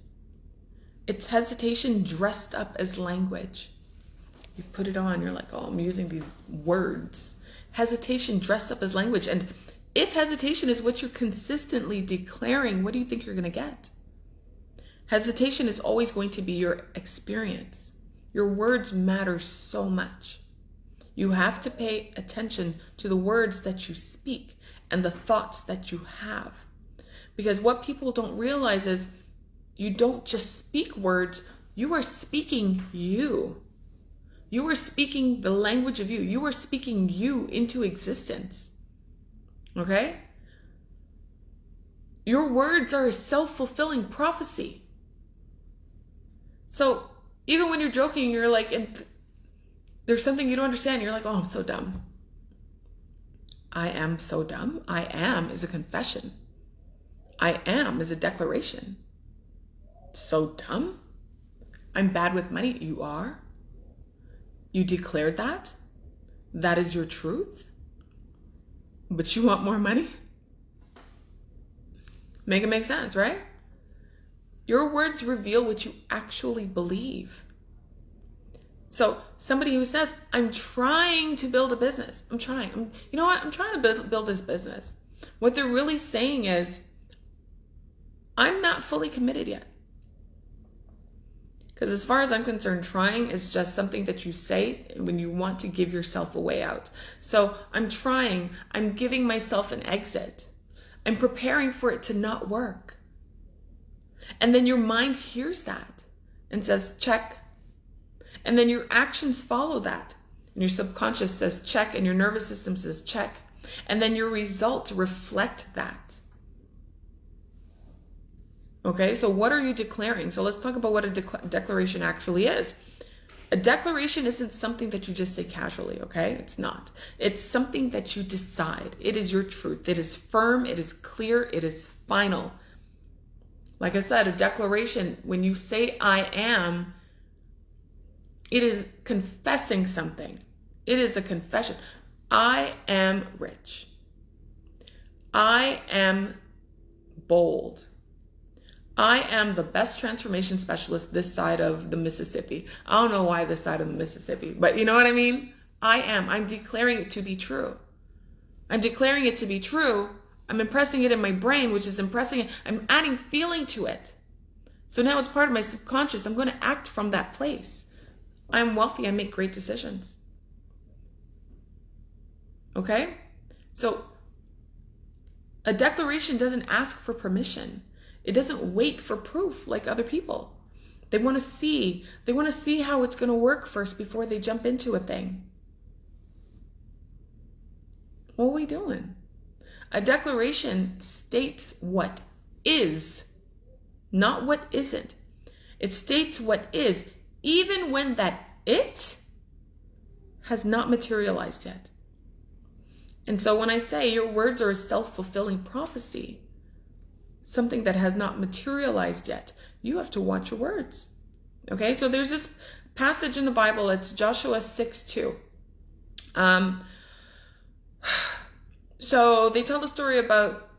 It's hesitation dressed up as language. You put it on, you're like, oh, I'm using these words. Hesitation dressed up as language. And if hesitation is what you're consistently declaring, what do you think you're going to get? Hesitation is always going to be your experience. Your words matter so much. You have to pay attention to the words that you speak and the thoughts that you have. Because what people don't realize is you don't just speak words, you are speaking you. You are speaking the language of you. You are speaking you into existence. Okay? Your words are a self-fulfilling prophecy. So even when you're joking, you're like, and there's something you don't understand, you're like, oh, I'm so dumb. I am so dumb. I am is a confession. I am is a declaration. So dumb? I'm bad with money. You are? You declared that? That is your truth? But you want more money? Make it make sense, right? Your words reveal what you actually believe. So somebody who says, I'm trying to build a business. I'm trying to build this business. What they're really saying is, I'm not fully committed yet. Because as far as I'm concerned, trying is just something that you say when you want to give yourself a way out. So I'm trying, I'm giving myself an exit. I'm preparing for it to not work. And then your mind hears that and says, check. And then your actions follow that. And your subconscious says, check. And your nervous system says, check. And then your results reflect that. Okay, so what are you declaring? So let's talk about what a declaration actually is. A declaration isn't something that you just say casually, okay? It's not. It's something that you decide. It is your truth. It is firm. It is clear. It is final. Like I said, a declaration, when you say I am, it is confessing something. It is a confession. I am rich. I am bold. I am the best transformation specialist this side of the Mississippi. I don't know why this side of the Mississippi, but you know what I mean? I am. I'm declaring it to be true. I'm declaring it to be true. I'm impressing it in my brain, which is impressing it. I'm adding feeling to it. So now it's part of my subconscious. I'm going to act from that place. I'm wealthy. I make great decisions. Okay? So a declaration doesn't ask for permission. It doesn't wait for proof like other people. They want to see how it's going to work first before they jump into a thing. What are we doing? A declaration states what is, not what isn't. It states what is, even when that it has not materialized yet. And so when I say your words are a self-fulfilling prophecy, something that has not materialized yet, you have to watch your words. Okay, so there's this passage in the Bible, it's Joshua 6:2. So they tell the story about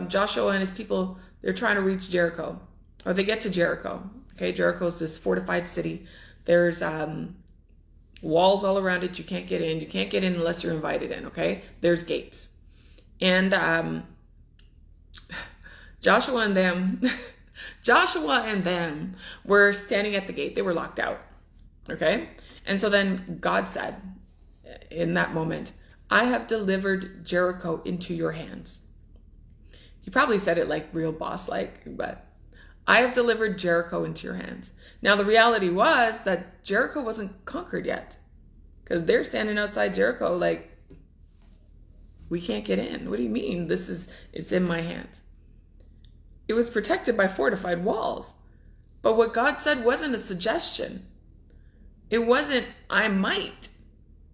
Joshua and his people. They're trying to reach Jericho, or they get to Jericho. Okay, Jericho is this fortified city. There's walls all around it. You can't get in. You can't get in unless you're invited in. Okay, there's gates, and Joshua and them were standing at the gate. They were locked out. Okay, and so then God said, in that moment, I have delivered Jericho into your hands. He probably said it like real boss-like, but I have delivered Jericho into your hands. Now, the reality was that Jericho wasn't conquered yet, because they're standing outside Jericho like, we can't get in. What do you mean? It's in my hands. It was protected by fortified walls. But what God said wasn't a suggestion. It wasn't, I might.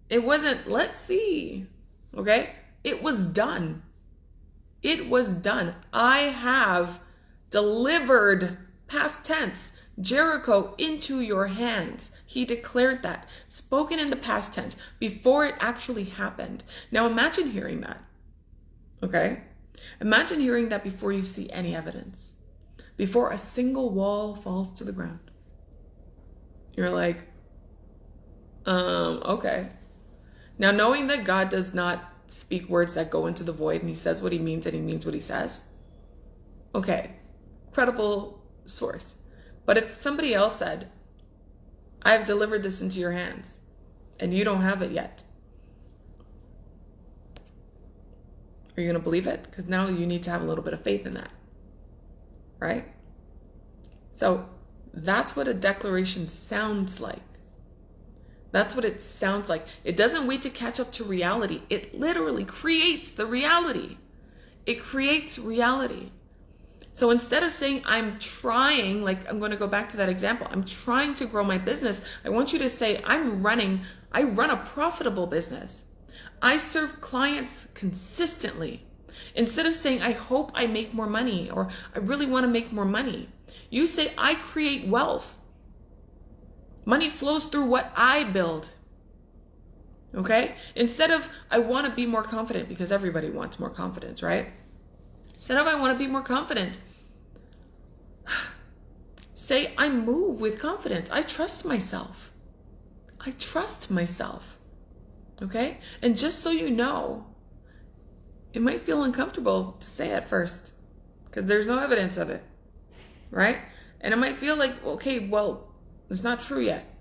It wasn't, let's see. Okay? It was done. It was done. I have delivered, past tense, Jericho into your hands. He declared that, spoken in the past tense, before it actually happened. Now imagine hearing that. Okay? Imagine hearing that before you see any evidence, before a single wall falls to the ground. You're like, okay. Now, knowing that God does not speak words that go into the void, and he says what he means and he means what he says. Okay, credible source. But if somebody else said, I have delivered this into your hands, and you don't have it yet, are you going to believe it? Because now you need to have a little bit of faith in that, right? So that's what a declaration sounds like. That's what it sounds like. It doesn't wait to catch up to reality. It literally creates the reality. It creates reality. So instead of saying, I'm trying, like I'm going to go back to that example, I'm trying to grow my business, I want you to say, I run a profitable business. I serve clients consistently. Instead of saying, I hope I make more money, or I really want to make more money, you say, I create wealth. Money flows through what I build. Okay? Instead of, I want to be more confident, because everybody wants more confidence, right? Instead of, I want to be more confident, say, I move with confidence. I trust myself. I trust myself. Okay? And just so you know, it might feel uncomfortable to say at first, because there's no evidence of it, right? And it might feel like, okay, well, it's not true yet.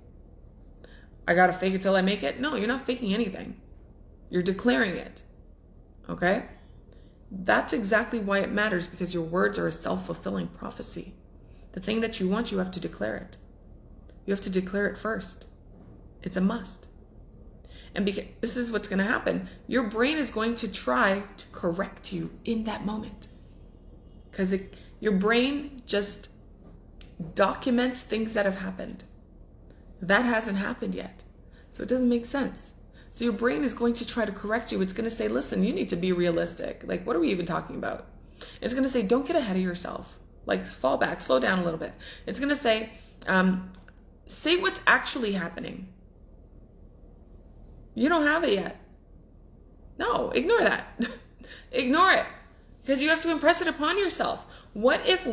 I gotta fake it till I make it. No, you're not faking anything. You're declaring it. Okay? That's exactly why it matters, because your words are a self-fulfilling prophecy. The thing that you want, you have to declare it. You have to declare it first. It's a must. And because this is what's going to happen. Your brain is going to try to correct you in that moment. Because your brain just documents things that have happened. That hasn't happened yet. So it doesn't make sense. So your brain is going to try to correct you. It's going to say, listen, you need to be realistic. Like, what are we even talking about? It's going to say, don't get ahead of yourself. Like, fall back, slow down a little bit. It's going to say, say what's actually happening. You don't have it yet. No, ignore that. Ignore it. Because you have to impress it upon yourself. What if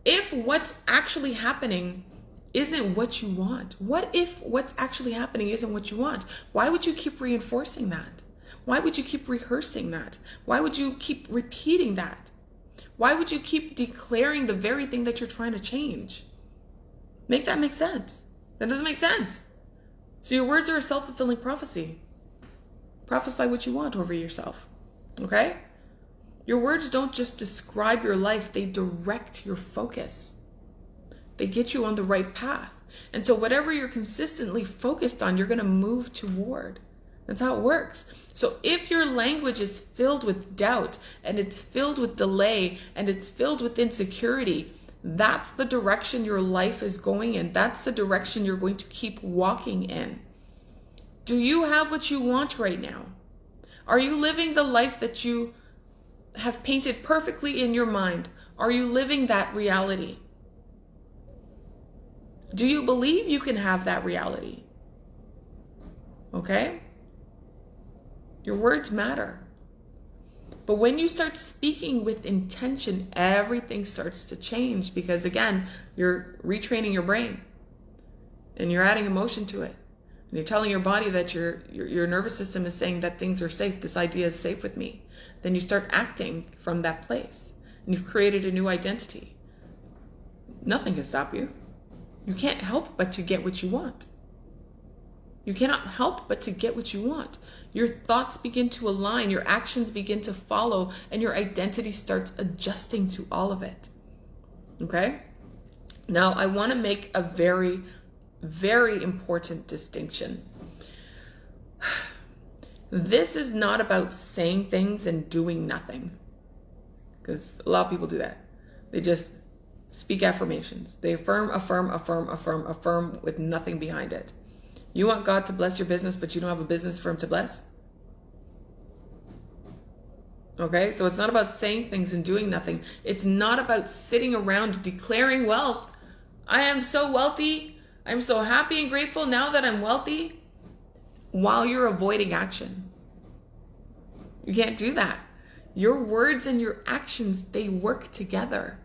if what's actually happening isn't what you want? What if what's actually happening isn't what you want? Why would you keep reinforcing that? Why would you keep rehearsing that? Why would you keep repeating that? Why would you keep declaring the very thing that you're trying to change? Make that make sense. That doesn't make sense. So your words are a self-fulfilling prophecy. Prophesy what you want over yourself. Okay? Your words don't just describe your life, they direct your focus. They get you on the right path. And so whatever you're consistently focused on, you're going to move toward. That's how it works. So if your language is filled with doubt and it's filled with delay and it's filled with insecurity, that's the direction your life is going in. That's the direction you're going to keep walking in. Do you have what you want right now? Are you living the life that you have painted perfectly in your mind? Are you living that reality? Do you believe you can have that reality? Okay? Your words matter. But when you start speaking with intention, everything starts to change because, again, you're retraining your brain and you're adding emotion to it. And you're telling your body that your nervous system is saying that things are safe. This idea is safe with me. Then you start acting from that place and you've created a new identity. Nothing can stop you. You can't help but to get what you want. You cannot help but to get what you want. Your thoughts begin to align, your actions begin to follow, and your identity starts adjusting to all of it. Okay? Now, I want to make a very, very important distinction. This is not about saying things and doing nothing. Because a lot of people do that. They just speak affirmations. They affirm with nothing behind it. You want God to bless your business, but you don't have a business for him to bless? Okay, so it's not about saying things and doing nothing. It's not about sitting around declaring wealth. I am so wealthy. I'm so happy and grateful now that I'm wealthy, while you're avoiding action. You can't do that. Your words and your actions, they work together.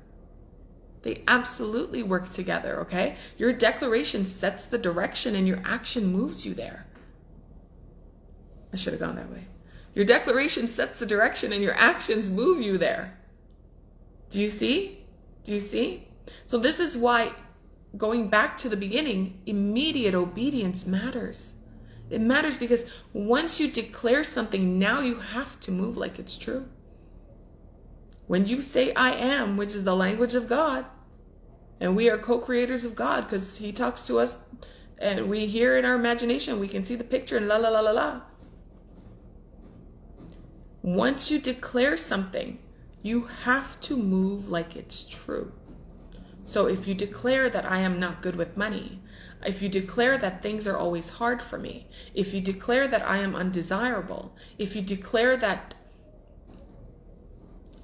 They absolutely work together, okay? Your declaration sets the direction and your action moves you there. I should have gone that way. Your declaration sets the direction and your actions move you there. Do you see? Do you see? So this is why, going back to the beginning, immediate obedience matters. It matters because once you declare something, now you have to move like it's true. When you say I am, which is the language of God, and we are co-creators of God because he talks to us and we hear in our imagination, we can see the picture and la la la la la. Once you declare something, you have to move like it's true. So if you declare that I am not good with money, if you declare that things are always hard for me, if you declare that I am undesirable, if you declare that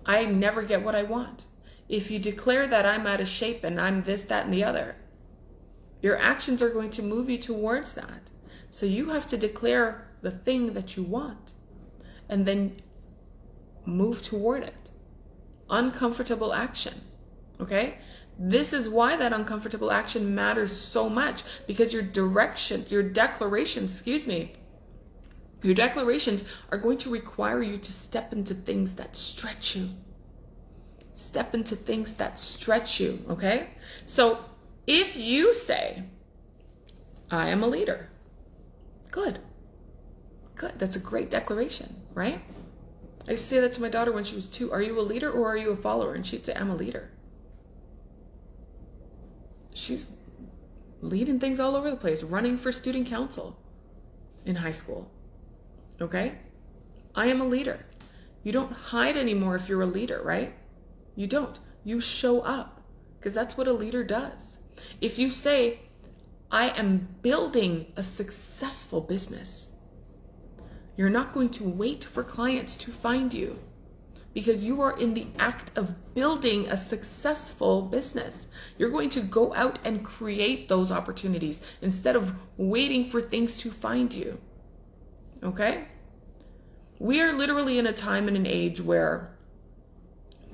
I never get what I want, if you declare that I'm out of shape and I'm this, that, and the other, your actions are going to move you towards that. So you have to declare the thing that you want and then move toward it. Uncomfortable action, okay? This is why that uncomfortable action matters so much, because your declarations are going to require you to step into things that stretch you. Step into things that stretch you, okay? So if you say, I am a leader, good. That's a great declaration, right? I used to say that to my daughter when she was 2. Are you a leader or are you a follower? And she'd say, I'm a leader. She's leading things all over the place, running for student council in high school, okay? I am a leader. You don't hide anymore if you're a leader, right? You don't. You show up, because that's what a leader does. If you say, I am building a successful business, you're not going to wait for clients to find you, because you are in the act of building a successful business. You're going to go out and create those opportunities instead of waiting for things to find you. Okay? We are literally in a time and an age where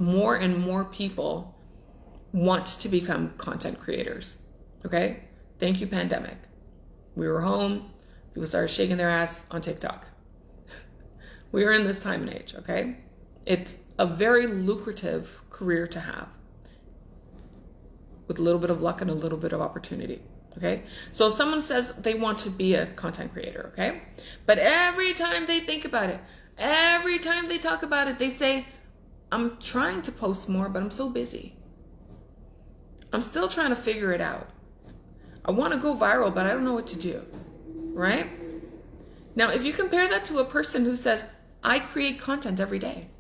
more and more people want to become content creators. Okay? Thank you, pandemic. We were home. People started shaking their ass on TikTok. We are in this time and age, okay? It's a very lucrative career to have with a little bit of luck and a little bit of opportunity. Okay, so someone says they want to be a content creator, okay? But every time they think about it, every time they talk about it, they say, I'm trying to post more, but I'm so busy. I'm still trying to figure it out. I want to go viral, but I don't know what to do, right? Now, if you compare that to a person who says, I create content every day.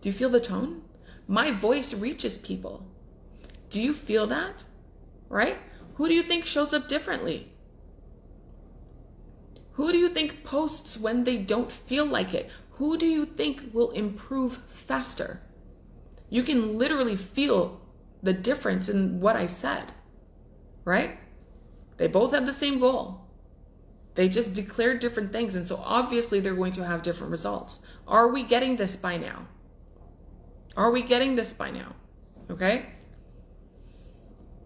Do you feel the tone? My voice reaches people. Do you feel that? Right? Who do you think shows up differently? Who do you think posts when they don't feel like it? Who do you think will improve faster? You can literally feel the difference in what I said, right? They both have the same goal. They just declared different things. And so obviously they're going to have different results. Are we getting this by now? Are we getting this by now? Okay?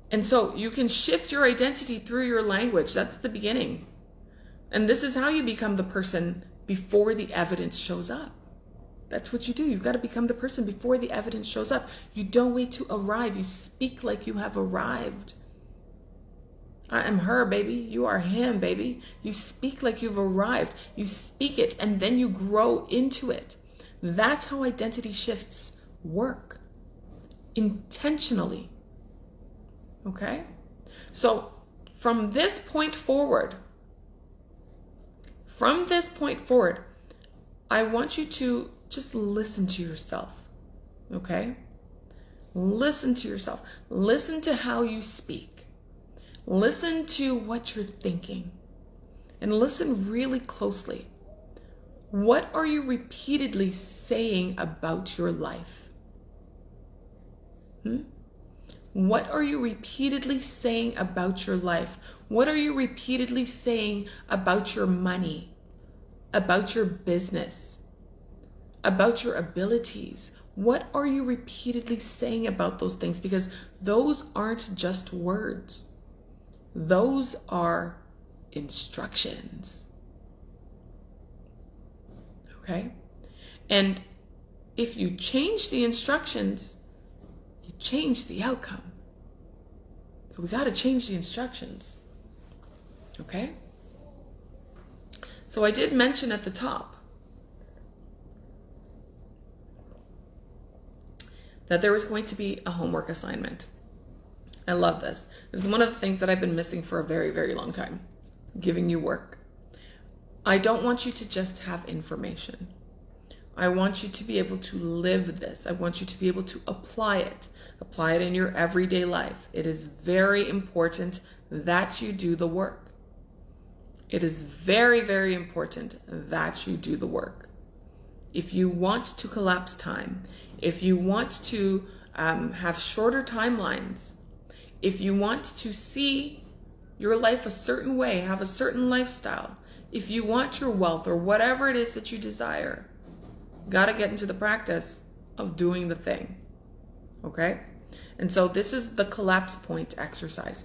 And so you can shift your identity through your language. That's the beginning. And this is how you become the person before the evidence shows up. That's what you do. You've got to become the person before the evidence shows up. You don't wait to arrive. You speak like you have arrived. I am her, baby. You are him, baby. You speak like you've arrived. You speak it and then you grow into it. That's how identity shifts work. Intentionally. Okay? So from this point forward, I want you to just listen to yourself. Okay? Listen to yourself. Listen to how you speak. Listen to what you're thinking. And listen really closely. What are you repeatedly saying about your life? What are you repeatedly saying about your life? What are you repeatedly saying about your money, about your business, about your abilities? What are you repeatedly saying about those things? Because those aren't just words. Those are instructions. Okay? And if you change the instructions, you change the outcome. So we got to change the instructions. Okay? So I did mention at the top that there was going to be a homework assignment. I love this. This is one of the things that I've been missing for a very, very long time. Giving you work. I don't want you to just have information. I want you to be able to live this. I want you to be able to apply it. Apply it in your everyday life. It is very important that you do the work. It is very, very important that you do the work. If you want to collapse time, if you want to have shorter timelines, if you want to see your life a certain way, have a certain lifestyle, if you want your wealth or whatever it is that you desire, you got to get into the practice of doing the thing. Okay? And so this is the collapse point exercise.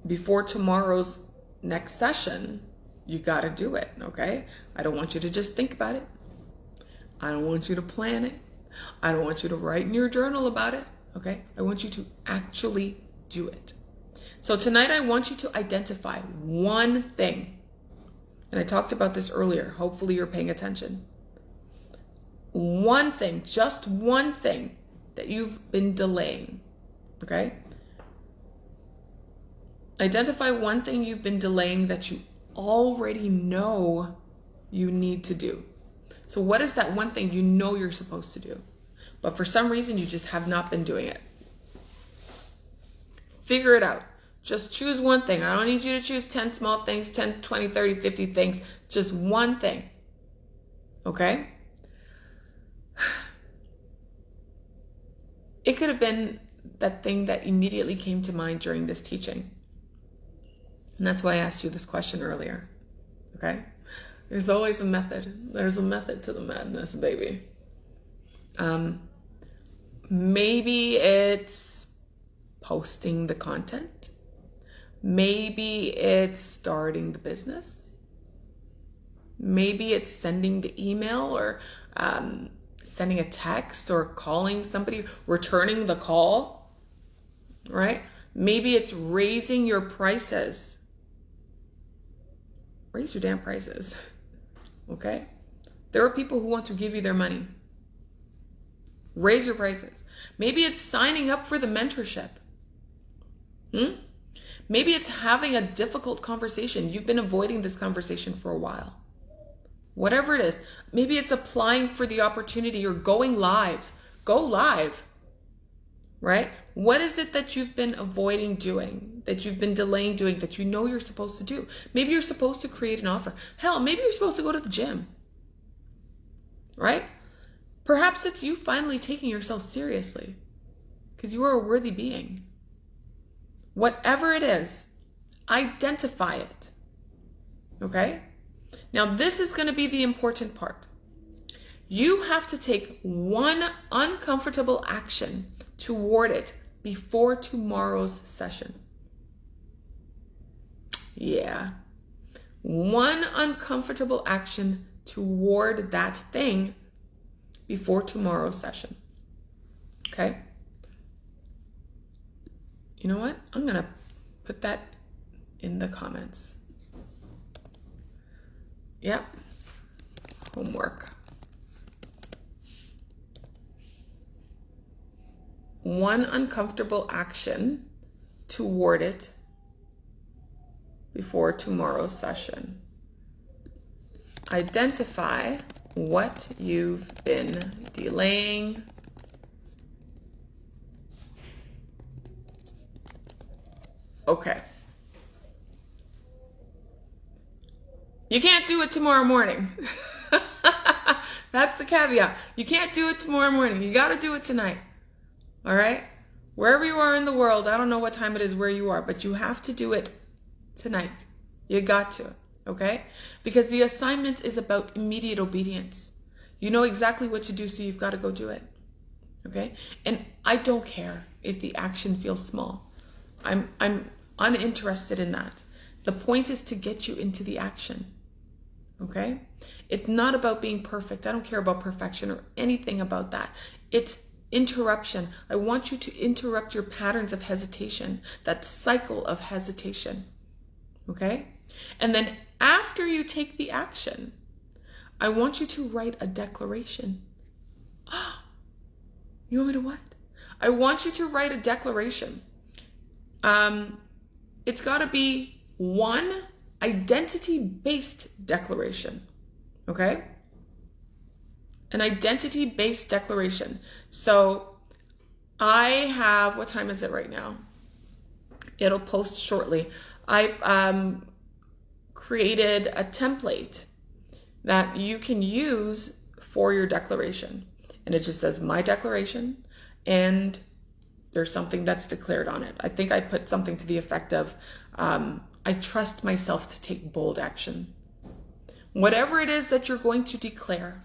Before tomorrow's next session, you got to do it. Okay? I don't want you to just think about it. I don't want you to plan it. I don't want you to write in your journal about it. Okay? I want you to actually do it. So tonight I want you to identify one thing. And I talked about this earlier. Hopefully you're paying attention. One thing, just one thing that you've been delaying. Okay? Identify one thing you've been delaying that you already know you need to do. So what is that one thing you know you're supposed to do, but for some reason you just have not been doing it? Figure it out. Just choose one thing. I don't need you to choose 10 small things, 10, 20, 30, 50 things. Just one thing. Okay? It could have been that thing that immediately came to mind during this teaching. And that's why I asked you this question earlier. Okay? There's always a method. There's a method to the madness, baby. Maybe it's posting the content. Maybe it's starting the business. Maybe it's sending the email or sending a text or calling somebody, returning the call, right? Maybe it's raising your prices. Raise your damn prices, okay? There are people who want to give you their money. Raise your prices. Maybe it's signing up for the mentorship. Maybe it's having a difficult conversation. You've been avoiding this conversation for a while. Whatever it is. Maybe it's applying for the opportunity or going live. Go live, right? What is it that you've been avoiding doing, that you've been delaying doing, that you know you're supposed to do? Maybe you're supposed to create an offer. Hell, maybe you're supposed to go to the gym, right? Perhaps it's you finally taking yourself seriously because you are a worthy being. Whatever it is, identify it, okay? Now, this is going to be the important part. You have to take one uncomfortable action toward it before tomorrow's session. Yeah. One uncomfortable action toward that thing before tomorrow's session. Okay? You know what? I'm going to put that in the comments. Yep. Homework. One uncomfortable action toward it before tomorrow's session. Identify what you've been delaying. Okay. You can't do it tomorrow morning. That's the caveat. You can't do it tomorrow morning. You got to do it tonight. All right? Wherever you are in the world, I don't know what time it is where you are, but you have to do it tonight. You got to, okay? Because the assignment is about immediate obedience. You know exactly what to do, so you've got to go do it, okay? And I don't care if the action feels small. I'm uninterested in that. The point is to get you into the action, okay? It's not about being perfect. I don't care about perfection or anything about that. It's interruption. I want you to interrupt your patterns of hesitation, that cycle of hesitation, okay? And then after you take the action, I want you to write a declaration. You want me to what? I want you to write a declaration. It's got to be one identity-based declaration, okay? An identity-based declaration. So I have, what time is it right now? It'll post shortly. I created a template that you can use for your declaration. And it just says my declaration, and there's something that's declared on it. I think I put something to the effect of, I trust myself to take bold action. Whatever it is that you're going to declare,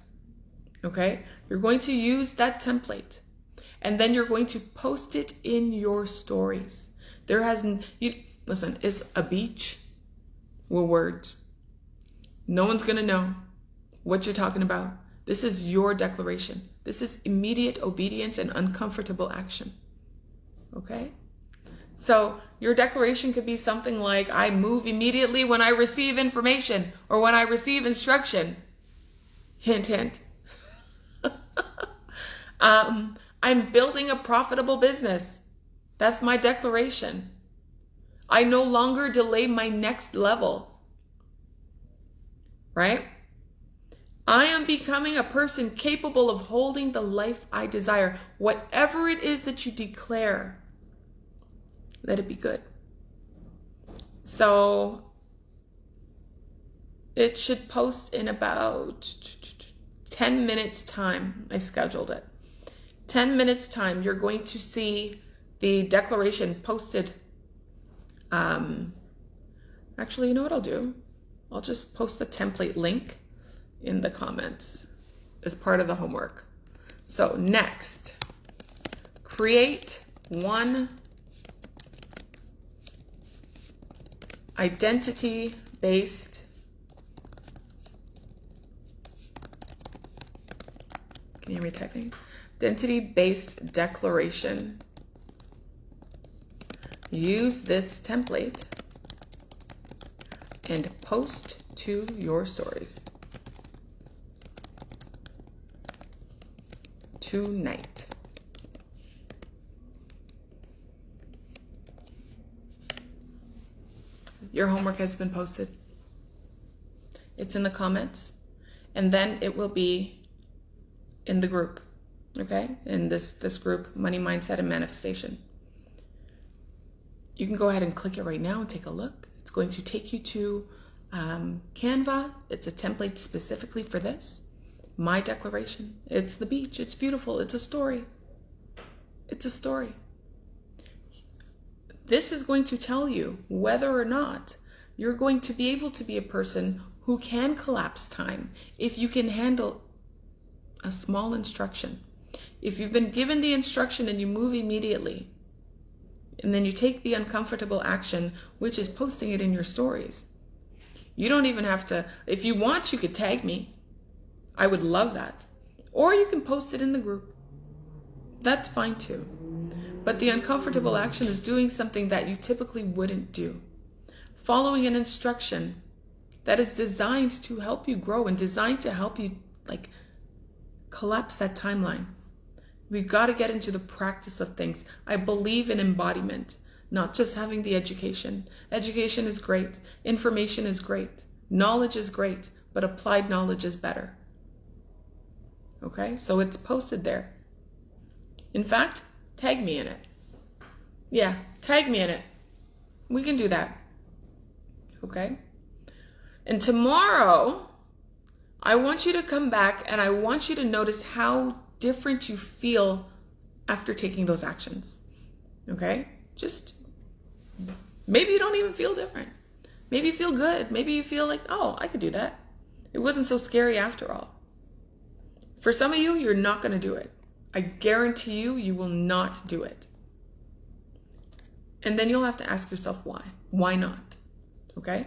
okay? You're going to use that template, and then you're going to post it in your stories. Listen, it's a beach with words. No one's going to know what you're talking about. This is your declaration. This is immediate obedience and uncomfortable action, okay? So your declaration could be something like, I move immediately when I receive information or when I receive instruction. Hint, hint. I'm building a profitable business. That's my declaration. I no longer delay my next level. Right? I am becoming a person capable of holding the life I desire. Whatever it is that you declare, let it be good. So it should post in about 10 minutes time. I scheduled it. 10 minutes time, you're going to see the declaration posted. Actually, you know what I'll do? I'll just post the template link in the comments as part of the homework. So next, create one identity-based Can you hear me typing? Identity-based declaration. Use this template and post to your stories tonight. Your homework has been posted. It's in the comments, and then it will be in the group, okay? In this group, Money, Mindset, and Manifestation. You can go ahead and click it right now and take a look. It's going to take you to Canva. It's a template specifically for this. My declaration. It's the beach. It's beautiful. It's a story. It's a story. This is going to tell you whether or not you're going to be able to be a person who can collapse time if you can handle a small instruction. If you've been given the instruction and you move immediately, and then you take the uncomfortable action, which is posting it in your stories. You don't even have to, if you want, you could tag me. I would love that. Or you can post it in the group. That's fine too. But the uncomfortable action is doing something that you typically wouldn't do. Following an instruction that is designed to help you grow and designed to help you collapse that timeline. We've got to get into the practice of things. I believe in embodiment, not just having the education. Education is great. Information is great. Knowledge is great, but applied knowledge is better. Okay, so it's posted there. In fact, tag me in it. Yeah, tag me in it. We can do that. Okay? And tomorrow, I want you to come back and I want you to notice how different you feel after taking those actions. Okay? Just, maybe you don't even feel different. Maybe you feel good. Maybe you feel like, oh, I could do that. It wasn't so scary after all. For some of you, you're not going to do it. I guarantee you, you will not do it. And then you'll have to ask yourself why. Why not? Okay?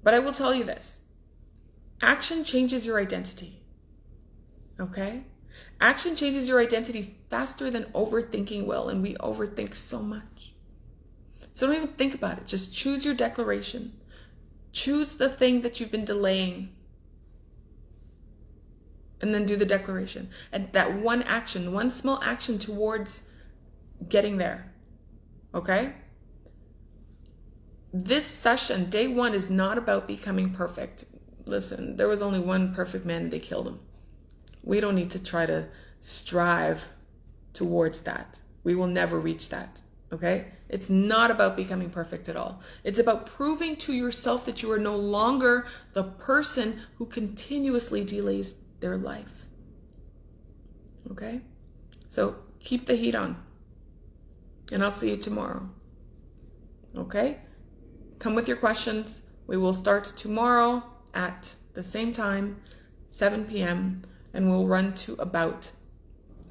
But I will tell you this. Action changes your identity. Okay? Action changes your identity faster than overthinking will, and we overthink so much. So don't even think about it. Just choose your declaration. Choose the thing that you've been delaying, and then do the declaration. And that one action, one small action towards getting there. Okay? This session, day one, is not about becoming perfect. Listen, there was only one perfect man and they killed him. We don't need to try to strive towards that. We will never reach that. Okay? It's not about becoming perfect at all. It's about proving to yourself that you are no longer the person who continuously delays their life. Okay? So keep the heat on. And I'll see you tomorrow. Okay? Come with your questions. We will start tomorrow at the same time, 7 p.m., and we'll run to about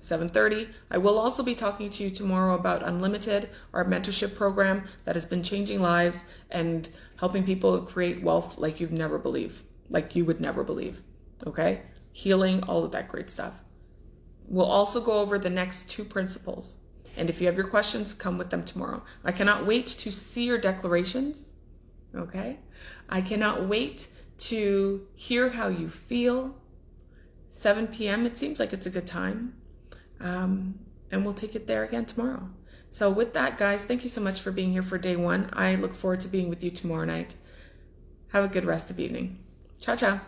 7:30. I will also be talking to you tomorrow about Unlimited, our mentorship program that has been changing lives and helping people create wealth like you would never believe. Okay? Healing, all of that great stuff. We'll also go over the next 2 principles. And if you have your questions, come with them tomorrow. I cannot wait to see your declarations. Okay? I cannot wait to hear how you feel. 7 p.m. It seems like it's a good time. And we'll take it there again tomorrow. So with that, guys, thank you so much for being here for day one. I look forward to being with you tomorrow night. Have a good rest of evening. Ciao, ciao.